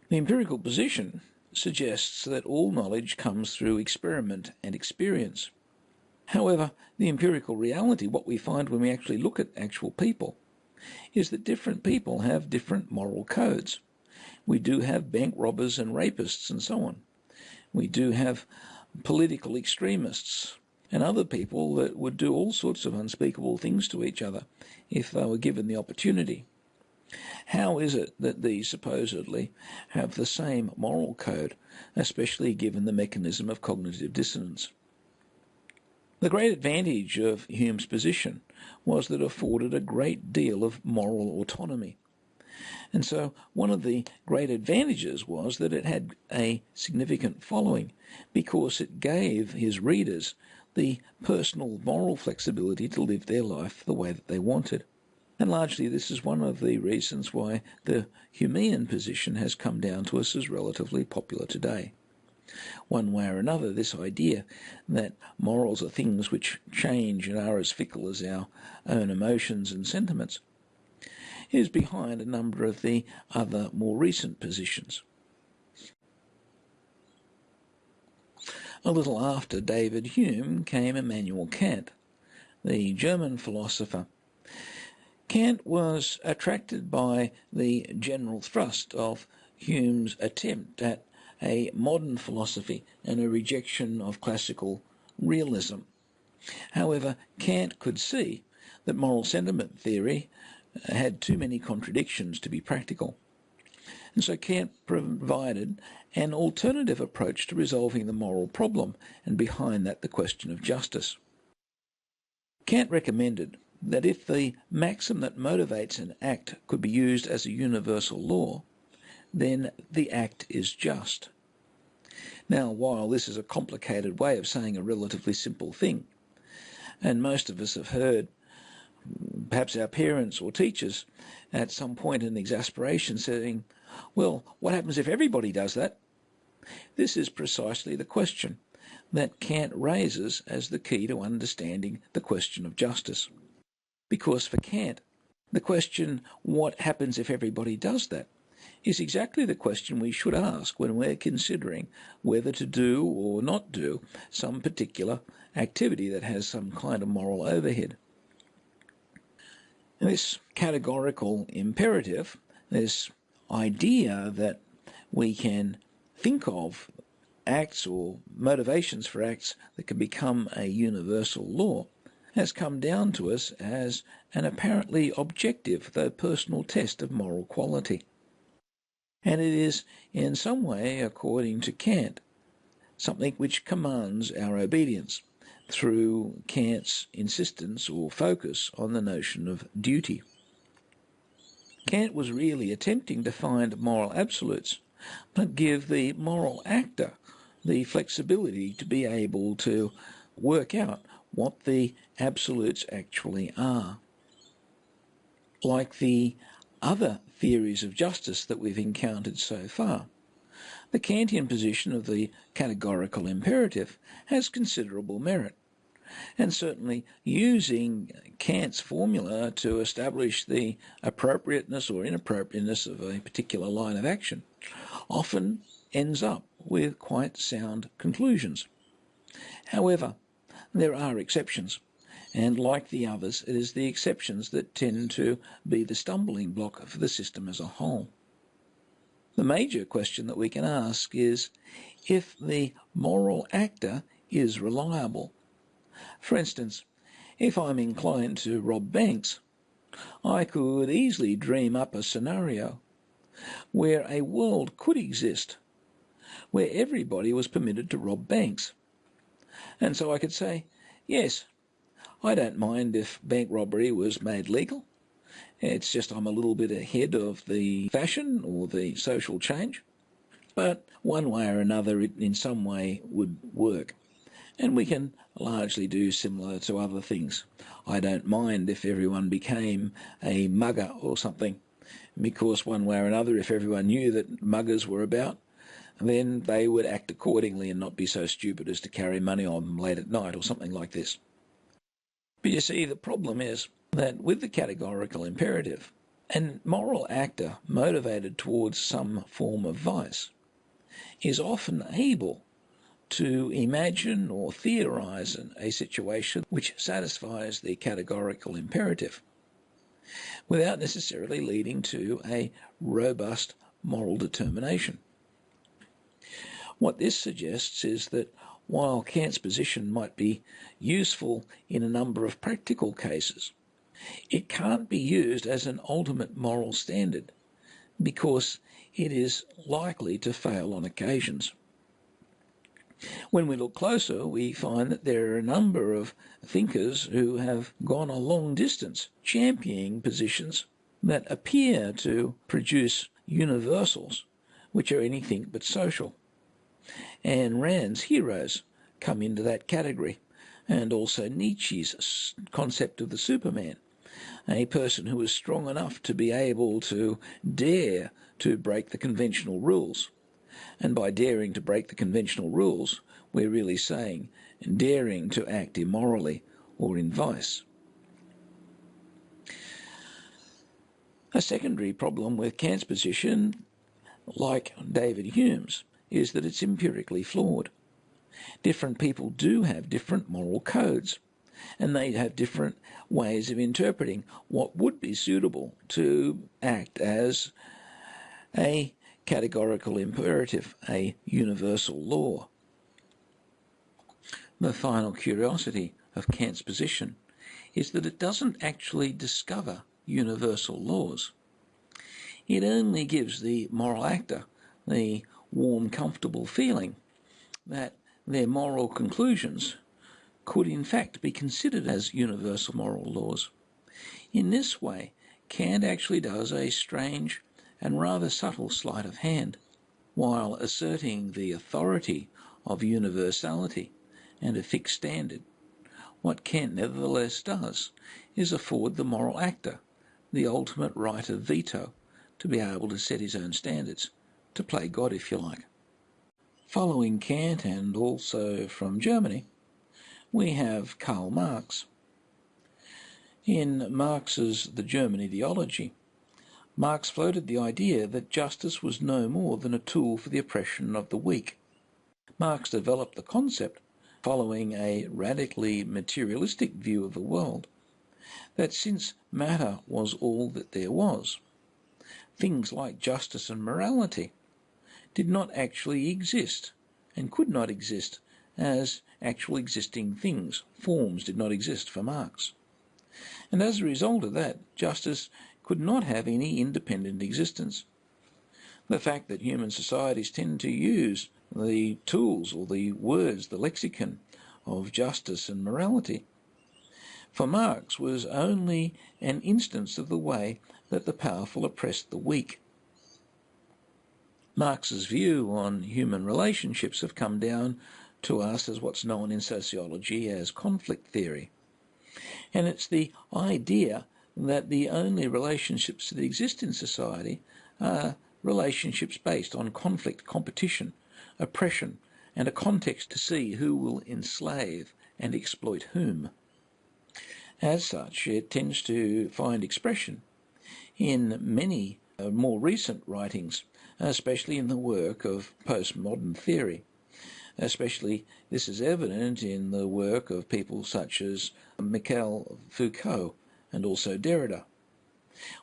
The empirical position suggests that all knowledge comes through experiment and experience. However, the empirical reality, what we find when we actually look at actual people, is that different people have different moral codes. We do have bank robbers and rapists and so on. We do have political extremists and other people that would do all sorts of unspeakable things to each other if they were given the opportunity. How is it that these supposedly have the same moral code, especially given the mechanism of cognitive dissonance? The great advantage of Hume's position was that it afforded a great deal of moral autonomy. And so one of the great advantages was that it had a significant following, because it gave his readers the personal moral flexibility to live their life the way that they wanted. And largely this is one of the reasons why the Humean position has come down to us as relatively popular today. One way or another, this idea that morals are things which change and are as fickle as our own emotions and sentiments is behind a number of the other more recent positions. A little after David Hume came Immanuel Kant, the German philosopher. Kant was attracted by the general thrust of Hume's attempt at a modern philosophy and a rejection of classical realism. However, Kant could see that moral sentiment theory had too many contradictions to be practical. And so Kant provided an alternative approach to resolving the moral problem, and behind that the question of justice. Kant recommended that if the maxim that motivates an act could be used as a universal law, then the act is just. Now, while this is a complicated way of saying a relatively simple thing, and most of us have heard perhaps our parents or teachers at some point in exasperation saying, well, what happens if everybody does that? This is precisely the question that Kant raises as the key to understanding the question of justice. Because for Kant, the question, what happens if everybody does that, is exactly the question we should ask when we're considering whether to do or not do some particular activity that has some kind of moral overhead. This categorical imperative, this idea that we can think of acts or motivations for acts that can become a universal law, has come down to us as an apparently objective, though personal test of moral quality. And it is in some way, according to Kant, something which commands our obedience through Kant's insistence or focus on the notion of duty. Kant was really attempting to find moral absolutes, but give the moral actor the flexibility to be able to work out what the absolutes actually are. Like the other theories of justice that we've encountered so far, the Kantian position of the categorical imperative has considerable merit, and certainly using Kant's formula to establish the appropriateness or inappropriateness of a particular line of action often ends up with quite sound conclusions. However, there are exceptions, and like the others, it is the exceptions that tend to be the stumbling block for the system as a whole. The major question that we can ask is if the moral actor is reliable. For instance, if I'm inclined to rob banks, I could easily dream up a scenario where a world could exist where everybody was permitted to rob banks. And so I could say, yes, I don't mind if bank robbery was made legal. It's just I'm a little bit ahead of the fashion or the social change. But one way or another, it in some way would work. And we can largely do similar to other things. I don't mind if everyone became a mugger or something, because one way or another, if everyone knew that muggers were about, then they would act accordingly and not be so stupid as to carry money on them late at night or something like this. But you see, the problem is that with the categorical imperative, a moral actor motivated towards some form of vice is often able to imagine or theorize a situation which satisfies the categorical imperative without necessarily leading to a robust moral determination. What this suggests is that while Kant's position might be useful in a number of practical cases, it can't be used as an ultimate moral standard because it is likely to fail on occasions. When we look closer, we find that there are a number of thinkers who have gone a long distance championing positions that appear to produce universals which are anything but social. Ayn Rand's heroes come into that category, and also Nietzsche's concept of the Superman, a person who is strong enough to be able to dare to break the conventional rules. And by daring to break the conventional rules, we're really saying daring to act immorally or in vice. A secondary problem with Kant's position, like David Hume's, is that it's empirically flawed. Different people do have different moral codes, and they have different ways of interpreting what would be suitable to act as a categorical imperative, a universal law. The final curiosity of Kant's position is that it doesn't actually discover universal laws. It only gives the moral actor the warm, comfortable feeling that their moral conclusions could in fact be considered as universal moral laws. In this way, Kant actually does a strange and rather subtle sleight of hand. While asserting the authority of universality and a fixed standard, what Kant nevertheless does is afford the moral actor the ultimate right of veto to be able to set his own standards, to play God if you like. Following Kant, and also from Germany, we have Karl Marx. In Marx's The German Ideology, Marx floated the idea that justice was no more than a tool for the oppression of the weak. Marx developed the concept, following a radically materialistic view of the world, that since matter was all that there was, things like justice and morality did not actually exist and could not exist as actual existing things. Forms did not exist for Marx. And as a result of that, justice could not have any independent existence. The fact that human societies tend to use the tools or the words, the lexicon of justice and morality, for Marx was only an instance of the way that the powerful oppressed the weak. Marx's view on human relationships have come down to us as what's known in sociology as conflict theory. And it's the idea that the only relationships that exist in society are relationships based on conflict, competition, oppression, and a context to see who will enslave and exploit whom. As such, it tends to find expression in many more recent writings, especially in the work of postmodern theory. Especially this is evident in the work of people such as Michel Foucault and also Derrida.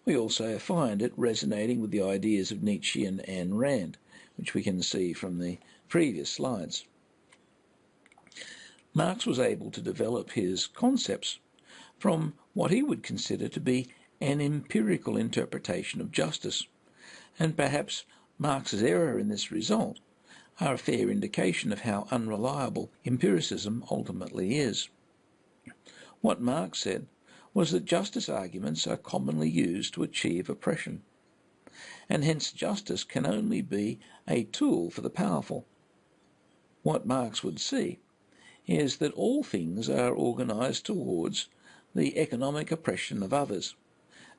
We also find it resonating with the ideas of Nietzsche and Ayn Rand, which we can see from the previous slides. Marx was able to develop his concepts from what he would consider to be an empirical interpretation of justice, and perhaps Marx's error in this result are a fair indication of how unreliable empiricism ultimately is. What Marx said was that justice arguments are commonly used to achieve oppression, and hence justice can only be a tool for the powerful. What Marx would see is that all things are organised towards the economic oppression of others,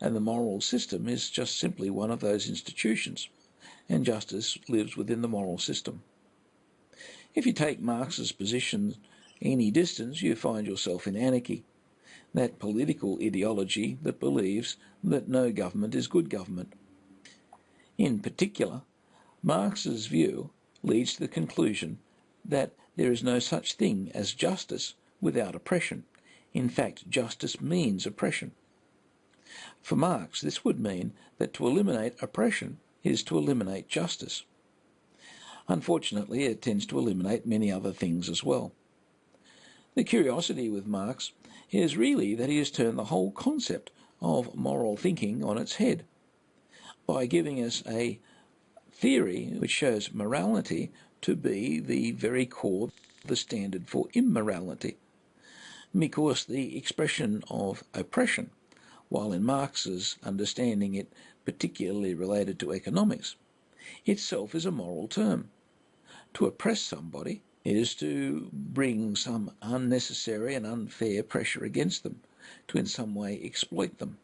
and the moral system is just simply one of those institutions, and justice lives within the moral system. If you take Marx's position any distance, you find yourself in anarchy, that political ideology that believes that no government is good government. In particular, Marx's view leads to the conclusion that there is no such thing as justice without oppression. In fact, justice means oppression. For Marx, this would mean that to eliminate oppression, is to eliminate justice. Unfortunately, it tends to eliminate many other things as well. The curiosity with Marx is really that he has turned the whole concept of moral thinking on its head by giving us a theory which shows morality to be the very core, the standard for immorality, because the expression of oppression, while in Marx's understanding it particularly related to economics, itself is a moral term. To oppress somebody is to bring some unnecessary and unfair pressure against them, to in some way exploit them.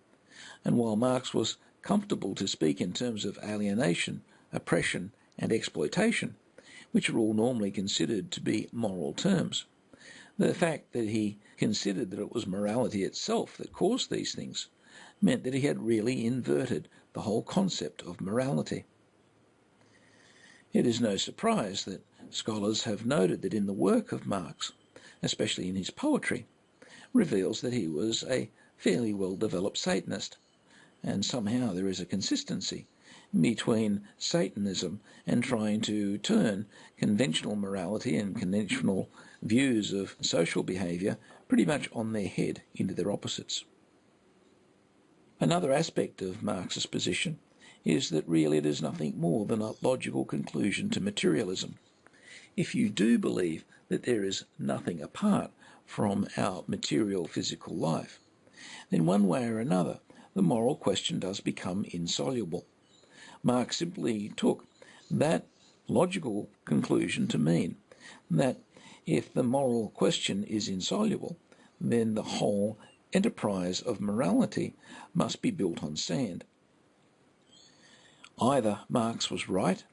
And while Marx was comfortable to speak in terms of alienation, oppression and exploitation, which are all normally considered to be moral terms, the fact that he considered that it was morality itself that caused these things meant that he had really inverted the whole concept of morality. It is no surprise that scholars have noted that in the work of Marx, especially in his poetry, reveals that he was a fairly well-developed Satanist, and somehow there is a consistency between Satanism and trying to turn conventional morality and conventional views of social behaviour pretty much on their head into their opposites. Another aspect of Marx's position is that really it is nothing more than a logical conclusion to materialism. If you do believe that there is nothing apart from our material physical life, then one way or another the moral question does become insoluble. Marx simply took that logical conclusion to mean that if the moral question is insoluble, then the whole enterprise of morality must be built on sand. Either Marx was right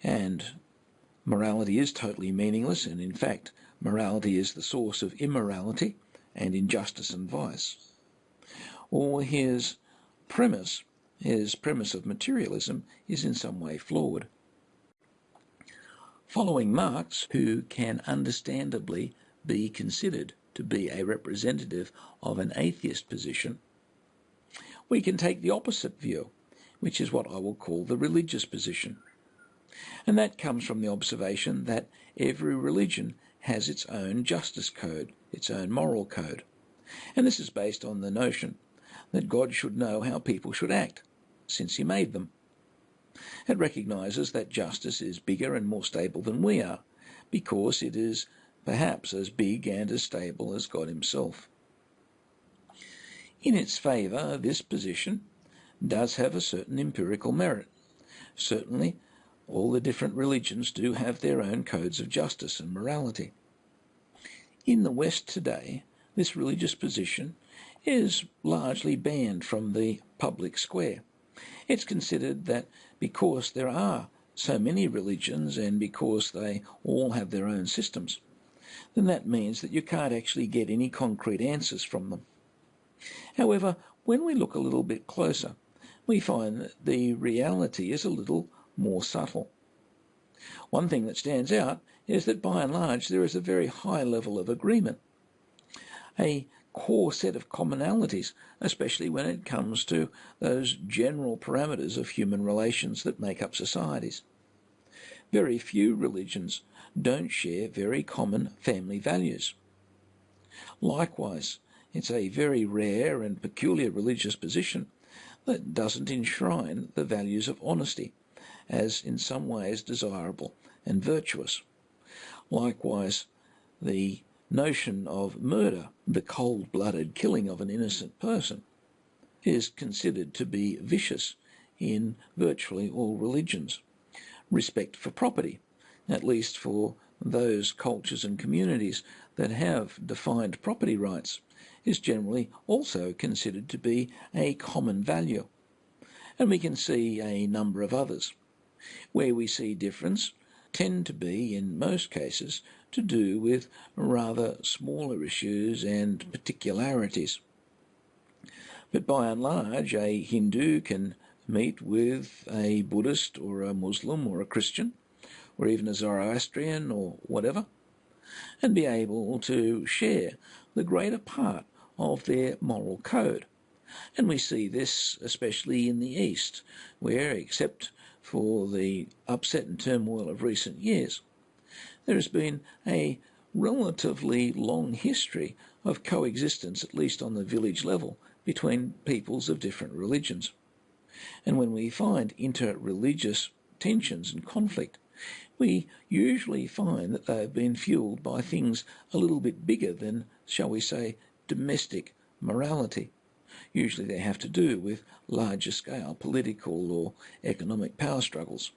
and morality is totally meaningless, and in fact morality is the source of immorality and injustice and vice, or his premise of materialism is in some way flawed. Following Marx, who can understandably be considered to be a representative of an atheist position, we can take the opposite view, which is what I will call the religious position. And that comes from the observation that every religion has its own justice code, its own moral code. And this is based on the notion that God should know how people should act, since he made them. It recognises that justice is bigger and more stable than we are, because it is perhaps as big and as stable as God himself. In its favour, this position does have a certain empirical merit. Certainly, all the different religions do have their own codes of justice and morality. In the West today, this religious position is largely banned from the public square. It's considered that because there are so many religions and because they all have their own systems, then that means that you can't actually get any concrete answers from them. However, when we look a little bit closer, we find that the reality is a little more subtle. One thing that stands out is that by and large there is a very high level of agreement, a core set of commonalities, especially when it comes to those general parameters of human relations that make up societies. Very few religions don't share very common family values. Likewise, it's a very rare and peculiar religious position that doesn't enshrine the values of honesty as in some ways desirable and virtuous. Likewise, the notion of murder, the cold-blooded killing of an innocent person, is considered to be vicious in virtually all religions. Respect for property, at least for those cultures and communities that have defined property rights, is generally also considered to be a common value. And we can see a number of others. Where we see difference tend to be, in most cases, to do with rather smaller issues and particularities. But by and large, a Hindu can meet with a Buddhist or a Muslim or a Christian, or even a Zoroastrian or whatever, and be able to share the greater part of their moral code. And we see this especially in the East, where, except for the upset and turmoil of recent years, there has been a relatively long history of coexistence, at least on the village level, between peoples of different religions. And when we find inter-religious tensions and conflict, we usually find that they have been fueled by things a little bit bigger than, shall we say, domestic morality. Usually they have to do with larger scale political or economic power struggles.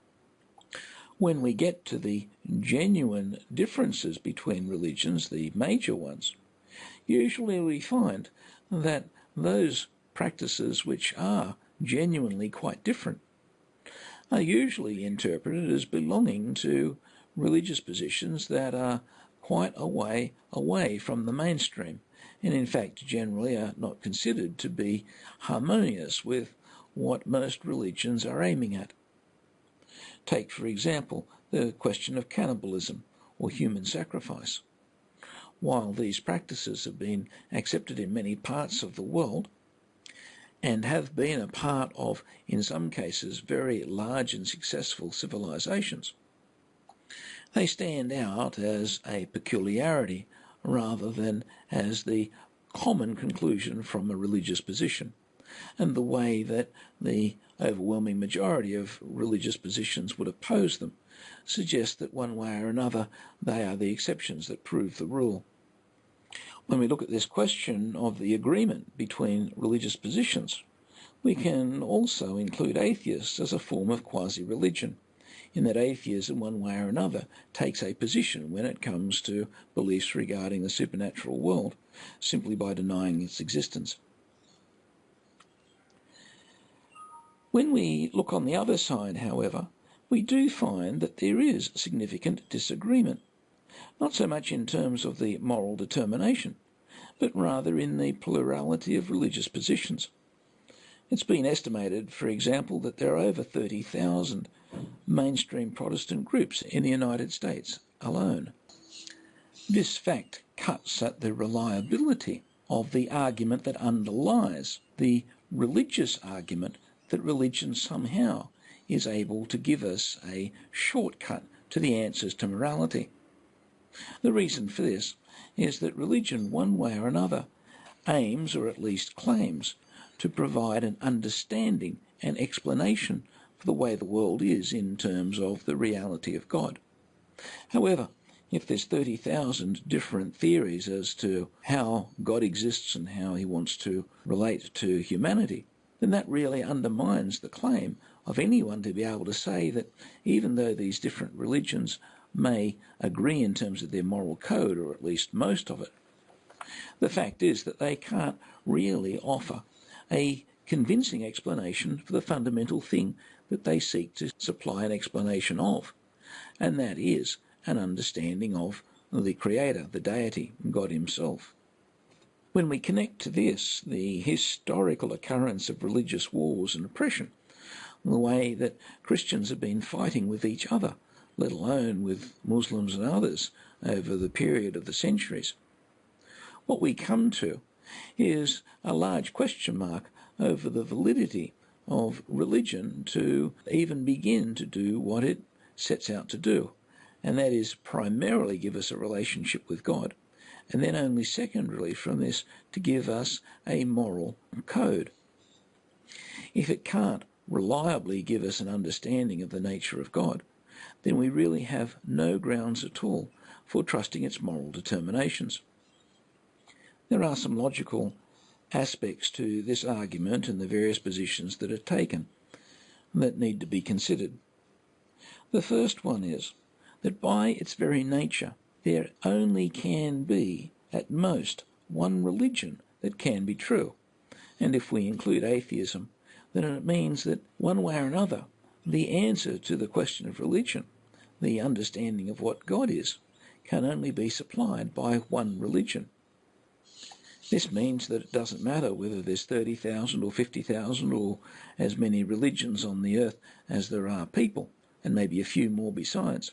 When we get to the genuine differences between religions, the major ones, usually we find that those practices which are genuinely quite different are usually interpreted as belonging to religious positions that are quite a way away from the mainstream, and in fact generally are not considered to be harmonious with what most religions are aiming at. Take, for example, the question of cannibalism or human sacrifice. While these practices have been accepted in many parts of the world, and have been a part of, in some cases, very large and successful civilizations, they stand out as a peculiarity rather than as the common conclusion from a religious position, and the way that the overwhelming majority of religious positions would oppose them suggests that one way or another they are the exceptions that prove the rule. When we look at this question of the agreement between religious positions, we can also include atheists as a form of quasi-religion, in that atheism, one way or another, takes a position when it comes to beliefs regarding the supernatural world, simply by denying its existence. When we look on the other side, however, we do find that there is significant disagreement, not so much in terms of the moral determination, but rather in the plurality of religious positions. It's been estimated, for example, that there are over 30,000 mainstream Protestant groups in the United States alone. This fact cuts at the reliability of the argument that underlies the religious argument that religion somehow is able to give us a shortcut to the answers to morality. The reason for this is that religion, one way or another, aims, or at least claims, to provide an understanding and explanation for the way the world is in terms of the reality of God. However, if there's 30,000 different theories as to how God exists and how he wants to relate to humanity, then that really undermines the claim of anyone to be able to say that even though these different religions may agree in terms of their moral code, or at least most of it, the fact is that they can't really offer a convincing explanation for the fundamental thing that they seek to supply an explanation of, and that is an understanding of the Creator, the deity, God himself. When we connect to this the historical occurrence of religious wars and oppression, the way that Christians have been fighting with each other, let alone with Muslims and others over the period of the centuries, what we come to is a large question mark over the validity of religion to even begin to do what it sets out to do, and that is primarily give us a relationship with God, and then only secondarily from this to give us a moral code. If it can't reliably give us an understanding of the nature of God, then we really have no grounds at all for trusting its moral determinations. There are some logical aspects to this argument and the various positions that are taken that need to be considered. The first one is that by its very nature, there only can be, at most, one religion that can be true. And if we include atheism, then it means that one way or another, the answer to the question of religion, the understanding of what God is, can only be supplied by one religion. This means that it doesn't matter whether there's 30,000 or 50,000 or as many religions on the earth as there are people, and maybe a few more besides.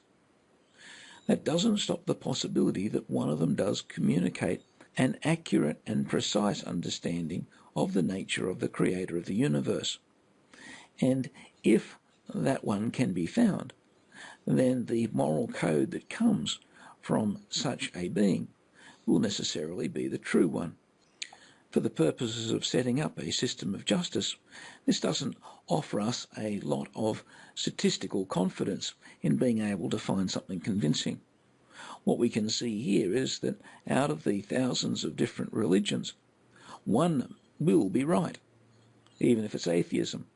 That doesn't stop the possibility that one of them does communicate an accurate and precise understanding of the nature of the Creator of the universe. And if that one can be found, then the moral code that comes from such a being will necessarily be the true one. For the purposes of setting up a system of justice, this doesn't offer us a lot of statistical confidence in being able to find something convincing. What we can see here is that out of the thousands of different religions, one will be right, even if it's atheism.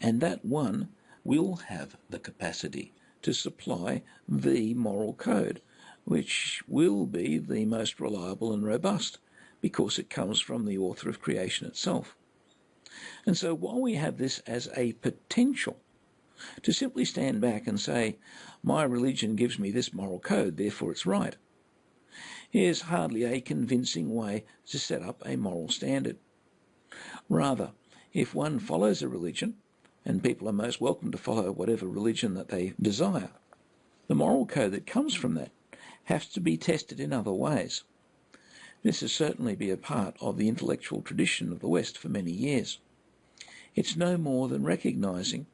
And that one will have the capacity to supply the moral code, which will be the most reliable and robust, because it comes from the author of creation itself. And so while we have this as a potential, to simply stand back and say, my religion gives me this moral code, therefore it's right, is hardly a convincing way to set up a moral standard. Rather, if one follows a religion, and people are most welcome to follow whatever religion that they desire, the moral code that comes from that has to be tested in other ways. This has certainly been a part of the intellectual tradition of the West for many years. It's no more than recognising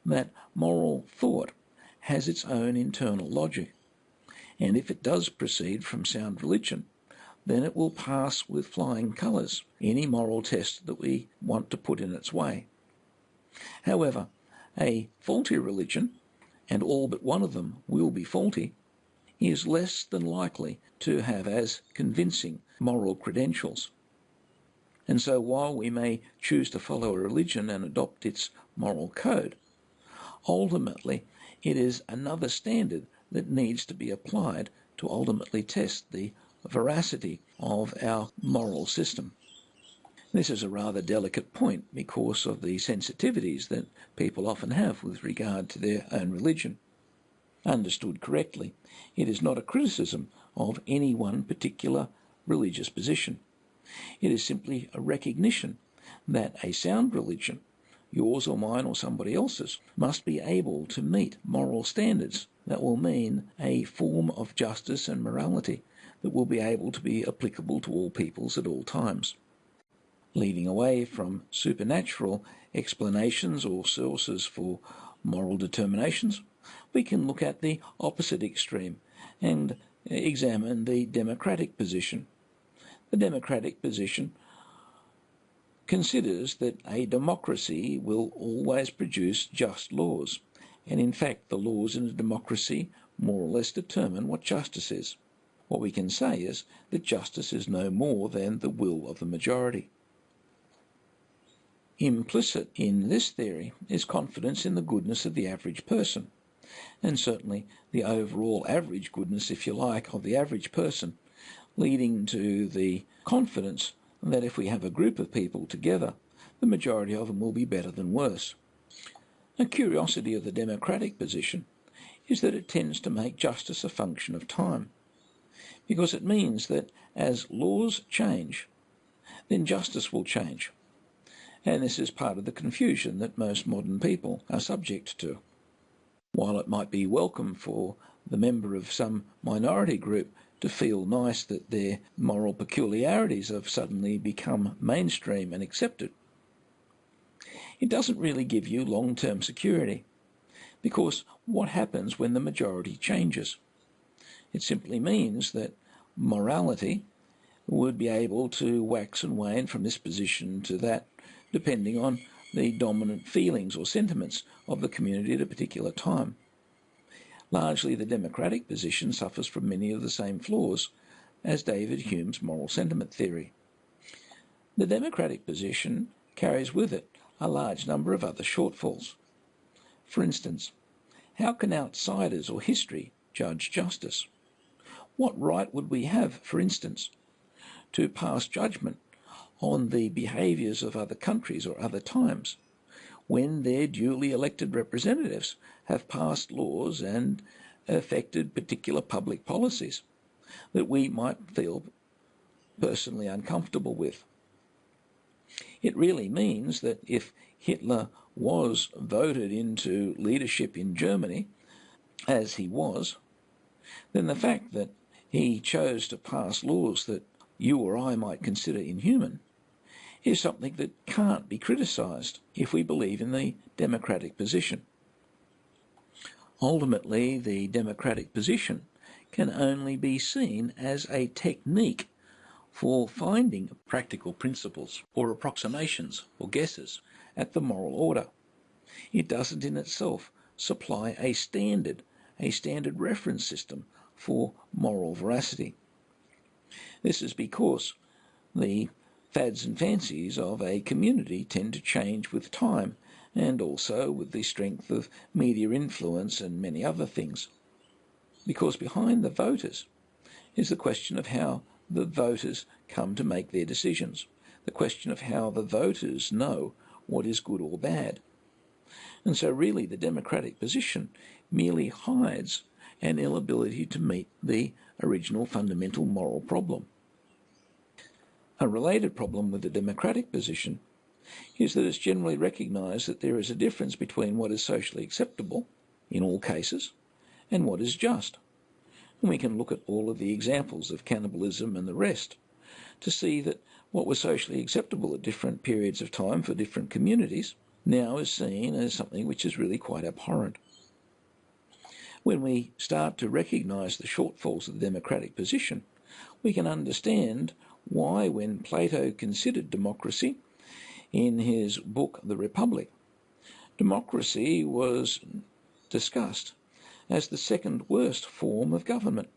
that moral thought has its own internal logic, and if it does proceed from sound religion, then it will pass with flying colours any moral test that we want to put in its way. However, a faulty religion, and all but one of them will be faulty, is less than likely to have as convincing moral credentials. And so while we may choose to follow a religion and adopt its moral code, ultimately it is another standard that needs to be applied to ultimately test the veracity of our moral system. This is a rather delicate point because of the sensitivities that people often have with regard to their own religion. Understood correctly, it is not a criticism of any one particular religious position. It is simply a recognition that a sound religion, yours or mine or somebody else's, must be able to meet moral standards that will mean a form of justice and morality that will be able to be applicable to all peoples at all times. Leading away from supernatural explanations or sources for moral determinations, we can look at the opposite extreme and examine the democratic position. The democratic position considers that a democracy will always produce just laws, and in fact the laws in a democracy more or less determine what justice is. What we can say is that justice is no more than the will of the majority. Implicit in this theory is confidence in the goodness of the average person, and certainly the overall average goodness, if you like, of the average person, leading to the confidence that if we have a group of people together, the majority of them will be better than worse. A curiosity of the democratic position is that it tends to make justice a function of time, because it means that as laws change, then justice will change. And this is part of the confusion that most modern people are subject to. While it might be welcome for the member of some minority group to feel nice that their moral peculiarities have suddenly become mainstream and accepted, it doesn't really give you long-term security, because what happens when the majority changes? It simply means that morality would be able to wax and wane from this position to that, depending on the dominant feelings or sentiments of the community at a particular time. Largely, the democratic position suffers from many of the same flaws as David Hume's moral sentiment theory. The democratic position carries with it a large number of other shortfalls. For instance, how can outsiders or history judge justice? What right would we have, for instance, to pass judgment on the behaviours of other countries or other times when their duly elected representatives have passed laws and affected particular public policies that we might feel personally uncomfortable with? It really means that if Hitler was voted into leadership in Germany, as he was, then the fact that he chose to pass laws that you or I might consider inhuman is something that can't be criticised if we believe in the democratic position. Ultimately, the democratic position can only be seen as a technique for finding practical principles or approximations or guesses at the moral order. It doesn't in itself supply a standard reference system for moral veracity. This is because the fads and fancies of a community tend to change with time and also with the strength of media influence and many other things. Because behind the voters is the question of how the voters come to make their decisions, the question of how the voters know what is good or bad. And so really the democratic position merely hides an inability to meet the original fundamental moral problem. A related problem with the democratic position is that it's generally recognised that there is a difference between what is socially acceptable, in all cases, and what is just. And we can look at all of the examples of cannibalism and the rest to see that what was socially acceptable at different periods of time for different communities now is seen as something which is really quite abhorrent. When we start to recognise the shortfalls of the democratic position, we can understand why, when Plato considered democracy in his book The Republic, democracy was discussed as the second worst form of government.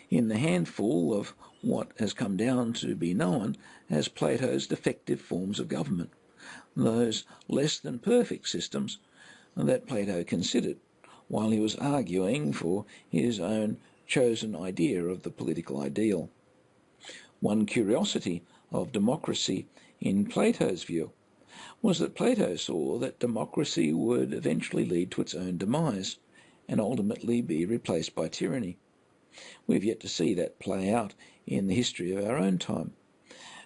In the handful of what has come down to be known as Plato's defective forms of government, those less than perfect systems that Plato considered while he was arguing for his own chosen idea of the political ideal. One curiosity of democracy in Plato's view was that Plato saw that democracy would eventually lead to its own demise and ultimately be replaced by tyranny. We've yet to see that play out in the history of our own time.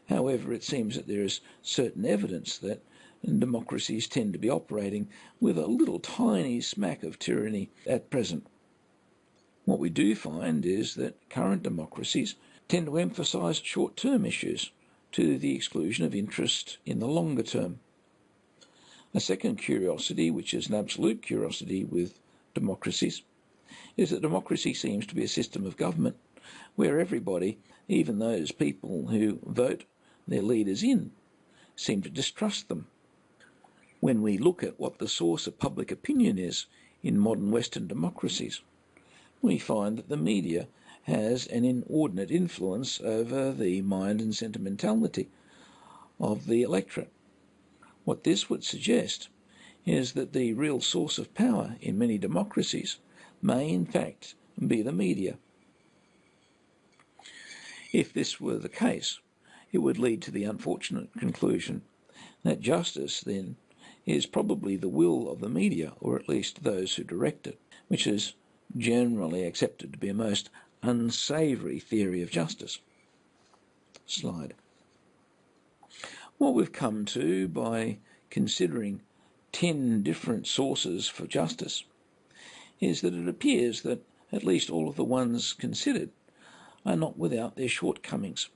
However, it seems that there is certain evidence that democracies tend to be operating with a little tiny smack of tyranny at present. What we do find is that current democracies tend to emphasise short-term issues to the exclusion of interest in the longer term. A second curiosity, which is an absolute curiosity with democracies, is that democracy seems to be a system of government where everybody, even those people who vote their leaders in, seem to distrust them. When we look at what the source of public opinion is in modern Western democracies, we find that the media has an inordinate influence over the mind and sentimentality of the electorate. What this would suggest is that the real source of power in many democracies may in fact be the media. If this were the case, it would lead to the unfortunate conclusion that justice then is probably the will of the media, or at least those who direct it, which is generally accepted to be a most unsavoury theory of justice. Slide. What we've come to by considering 10 different sources for justice is that it appears that at least all of the ones considered are not without their shortcomings.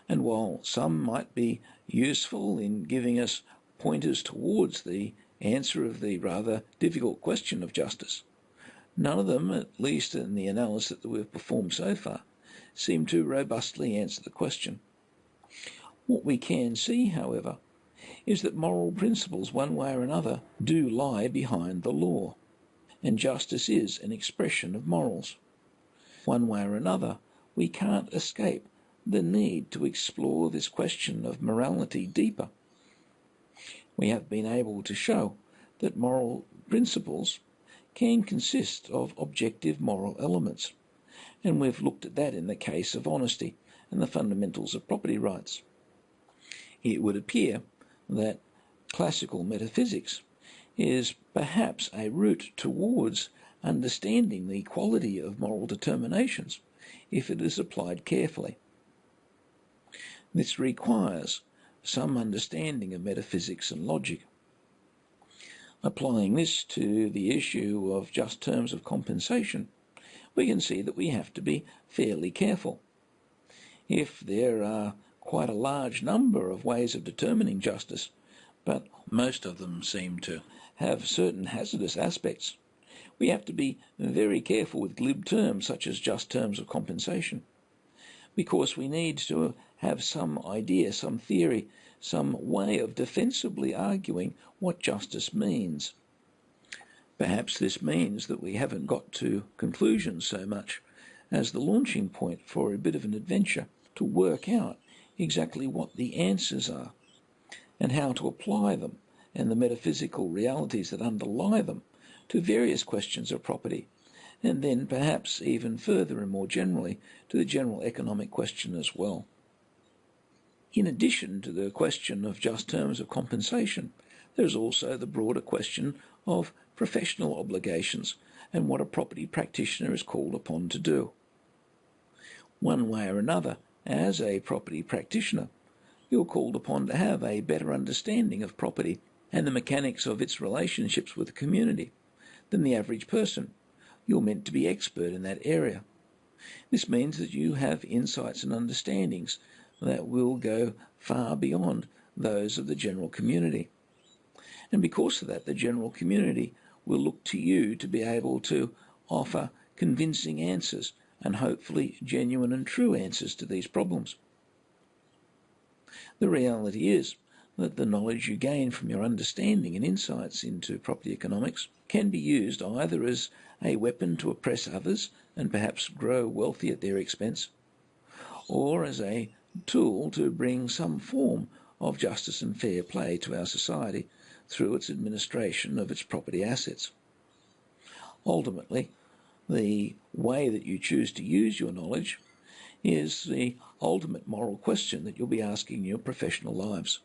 And while some might be useful in giving us pointers towards the answer of the rather difficult question of justice, none of them, at least in the analysis that we've performed so far, seem to robustly answer the question. What we can see, however, is that moral principles, one way or another, do lie behind the law, and justice is an expression of morals. One way or another, we can't escape the need to explore this question of morality deeper. We have been able to show that moral principles can consist of objective moral elements, and we've looked at that in the case of honesty and the fundamentals of property rights. It would appear that classical metaphysics is perhaps a route towards understanding the quality of moral determinations if it is applied carefully. This requires some understanding of metaphysics and logic. Applying this to the issue of just terms of compensation, we can see that we have to be fairly careful. If there are quite a large number of ways of determining justice, but most of them seem to have certain hazardous aspects, We have to be very careful with glib terms such as just terms of compensation, because we need to have some idea, some theory, some way of defensively arguing what justice means. Perhaps this means that we haven't got to conclusions so much as the launching point for a bit of an adventure to work out exactly what the answers are and how to apply them and the metaphysical realities that underlie them to various questions of property, and then perhaps even further and more generally to the general economic question as well. In addition to the question of just terms of compensation, there is also the broader question of professional obligations and what a property practitioner is called upon to do. One way or another, as a property practitioner, you're called upon to have a better understanding of property and the mechanics of its relationships with the community than the average person. You're meant to be expert in that area. This means that you have insights and understandings that will go far beyond those of the general community. And because of that, the general community will look to you to be able to offer convincing answers and hopefully genuine and true answers to these problems. The reality is that the knowledge you gain from your understanding and insights into property economics can be used either as a weapon to oppress others and perhaps grow wealthy at their expense, or as a tool to bring some form of justice and fair play to our society through its administration of its property assets. Ultimately, the way that you choose to use your knowledge is the ultimate moral question that you'll be asking in your professional lives.